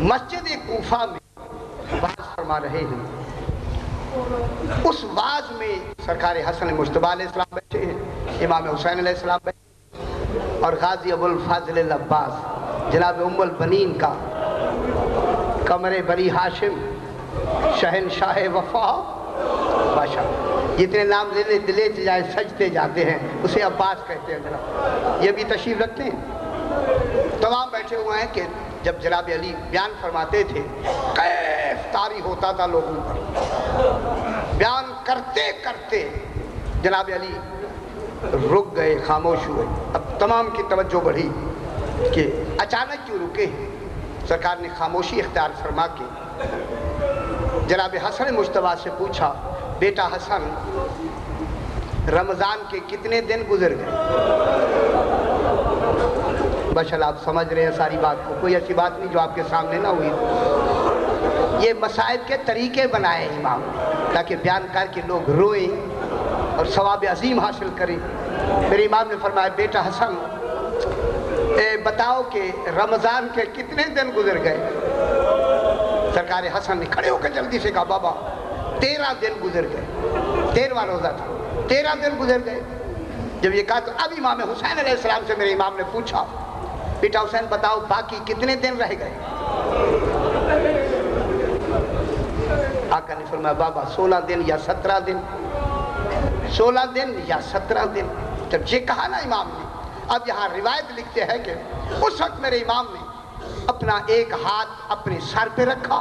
مسجد کوفہ میں واز فرما رہے ہیں. اس واز میں سرکار حسن مجتبیٰ علیہ السلام بیٹھے ہیں, امام حسین علیہ السلام بیٹھے ہیں, اور غازی ابو الفاضل العباس جناب ام البنین کا قمر بنی ہاشم شہنشاہ وفا بادشاہ, جتنے نام لیتے جائے سجتے جاتے ہیں اسے عباس کہتے ہیں. جناب یہ بھی تشریف رکھتے ہیں. تمام بیٹھے ہوئے ہیں کہ جب جناب علی بیان فرماتے تھے کیف طاری ہوتا تھا لوگوں پر. بیان کرتے کرتے جناب علی رک گئے, خاموش ہوئے. اب تمام کی توجہ بڑھی کہ اچانک کیوں رکے. سرکار نے خاموشی اختیار فرما کے جناب حسن مجتبیٰ سے پوچھا, بیٹا حسن رمضان کے کتنے دن گزر گئے؟ بشل آپ سمجھ رہے ہیں ساری بات کو, کوئی ایسی بات نہیں جو آپ کے سامنے نہ ہوئی. یہ مصائب کے طریقے بنائے امام تاکہ بیان کر کے لوگ روئیں اور ثواب عظیم حاصل کریں. میرے امام نے فرمایا, بیٹا حسن بتاؤ کہ رمضان کے کتنے دن گزر گئے؟ سرکار حسن نے کھڑے ہو کے جلدی سے کہا, بابا 13 دن گزر گئے. 13واں روزہ تھا, 13 دن گزر گئے. جب یہ کہا تو اب امام حسین علیہ السلام سے میرے امام نے پوچھا, بیٹا حسین بتاؤ باقی کتنے دن رہ گئے؟ آقا نے فرمایا, بابا 16 دن یا 17 دن. 16 دن یا 17 دن. جب یہ کہا نا امام نے, اب یہاں روایت لکھتے ہیں کہ اس وقت میرے امام نے اپنا ایک ہاتھ اپنے سر پہ رکھا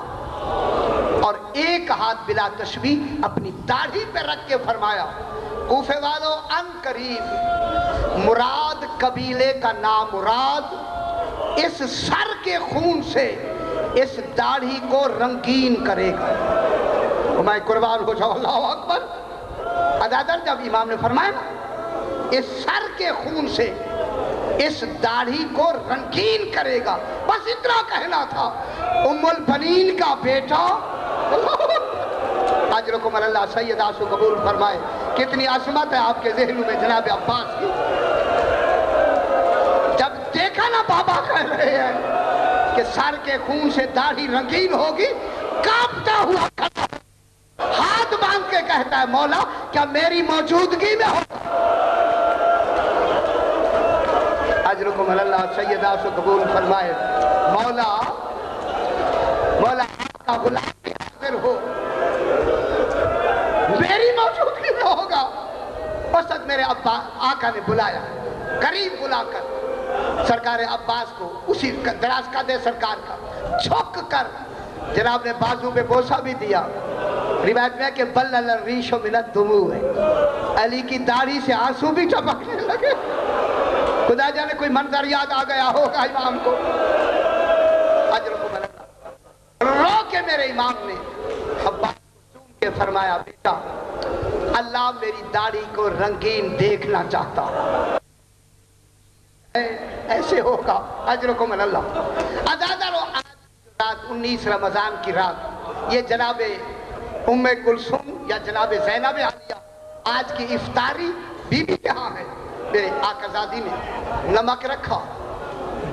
اور ایک ہاتھ بلا تشبیہ اپنی داڑھی پہ رکھ کے فرمایا, کوفے والوں ان قریب مراد قبیلے کا نام مراد اس سر کے خون سے اس داڑھی کو رنگین کرے گا. میں قربان ہو جاؤ, اللہ اکبر. ادادر جب امام نے فرمایا نا اس سر کے خون سے اس داڑھی کو رنگین کرے گا, بس اتنا کہنا تھا. ام البنین کا بیٹا اجرکم اللہ سید آسو قبول فرمائے. کتنی عظمت ہے آپ کے ذہنوں میں جناب عباس کی. جب دیکھا نا بابا کہہ رہے ہیں کہ سر کے خون سے داڑھی رنگین ہوگی, کانپتا ہوا ہاتھ باندھ کے کہتا ہے, مولا کیا میری موجودگی میں ہو؟ اجرکم اللہ سید آسو قبول فرمائے. مولا آپ کا غلام بھی حاضر ہو, میری موجودگی میں ہوگا. اس وقت میرے آقا نے بلایا, قریب بلا کر سرکار عباس کو اسی دراز کا دے سرکار کا جھک کر جناب نے بازو پہ بوسہ بھی دیا. روایت میں ہے کہ بلل الریش من الدموع, علی کی داڑھی سے آنسو بھی ٹپکنے لگے. خدا جانے کوئی منظر یاد آ گیا ہوگا امام کو. رو کے میرے امام نے عباس کو چوم کے فرمایا, بیٹا اللہ میری داڑھی کو رنگین دیکھنا چاہتا, ایسے ہوگا. اجرکم اللہ. ادادر آج رات 19 رمضان کی رات یہ جناب ام کلثوم یا جناب زینب عالیہ آج کی افطاری بی بی یہاں ہے. میرے آقا زادی نے نمک رکھا,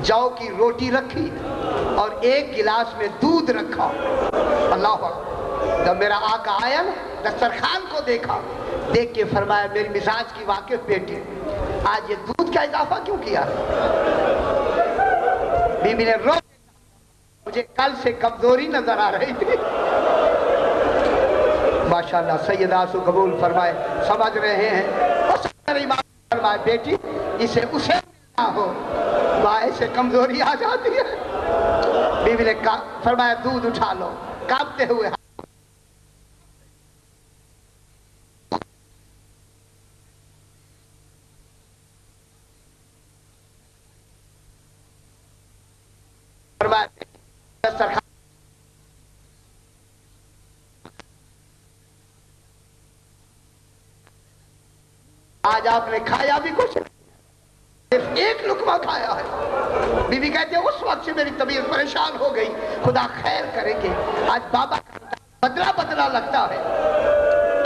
جو کی روٹی رکھی اور ایک گلاس میں دودھ رکھا. اللہ اکبر. جب میرا آقا آیا نا دسترخوان کو دیکھا, دیکھ کے فرمایا, میری مزاج کی واقف بیٹی, آج یہ دودھ کا اضافہ کیوں کیا ہے؟ بی بی نے رو, مجھے کل سے کمزوری نظر آ رہی تھی. ماشاءاللہ سید آسو قبول فرمائے. سمجھ رہے ہیں فرمائے, بیٹی اسے اسے نہ ہو, ماں سے کمزوری آ جاتی ہے. بی بی نے فرمایا, دودھ اٹھا لو. کانپتے ہوئے فرمایا, آج آپ نے کھایا بھی کچھ, صرف ایک لقمہ کھایا ہے. بی بی کہتے ہیں اس وقت سے میری طبیعت پریشان ہو گئی, خدا خیر کرے گے. آج بابا کا بدلا بدلا لگتا ہے.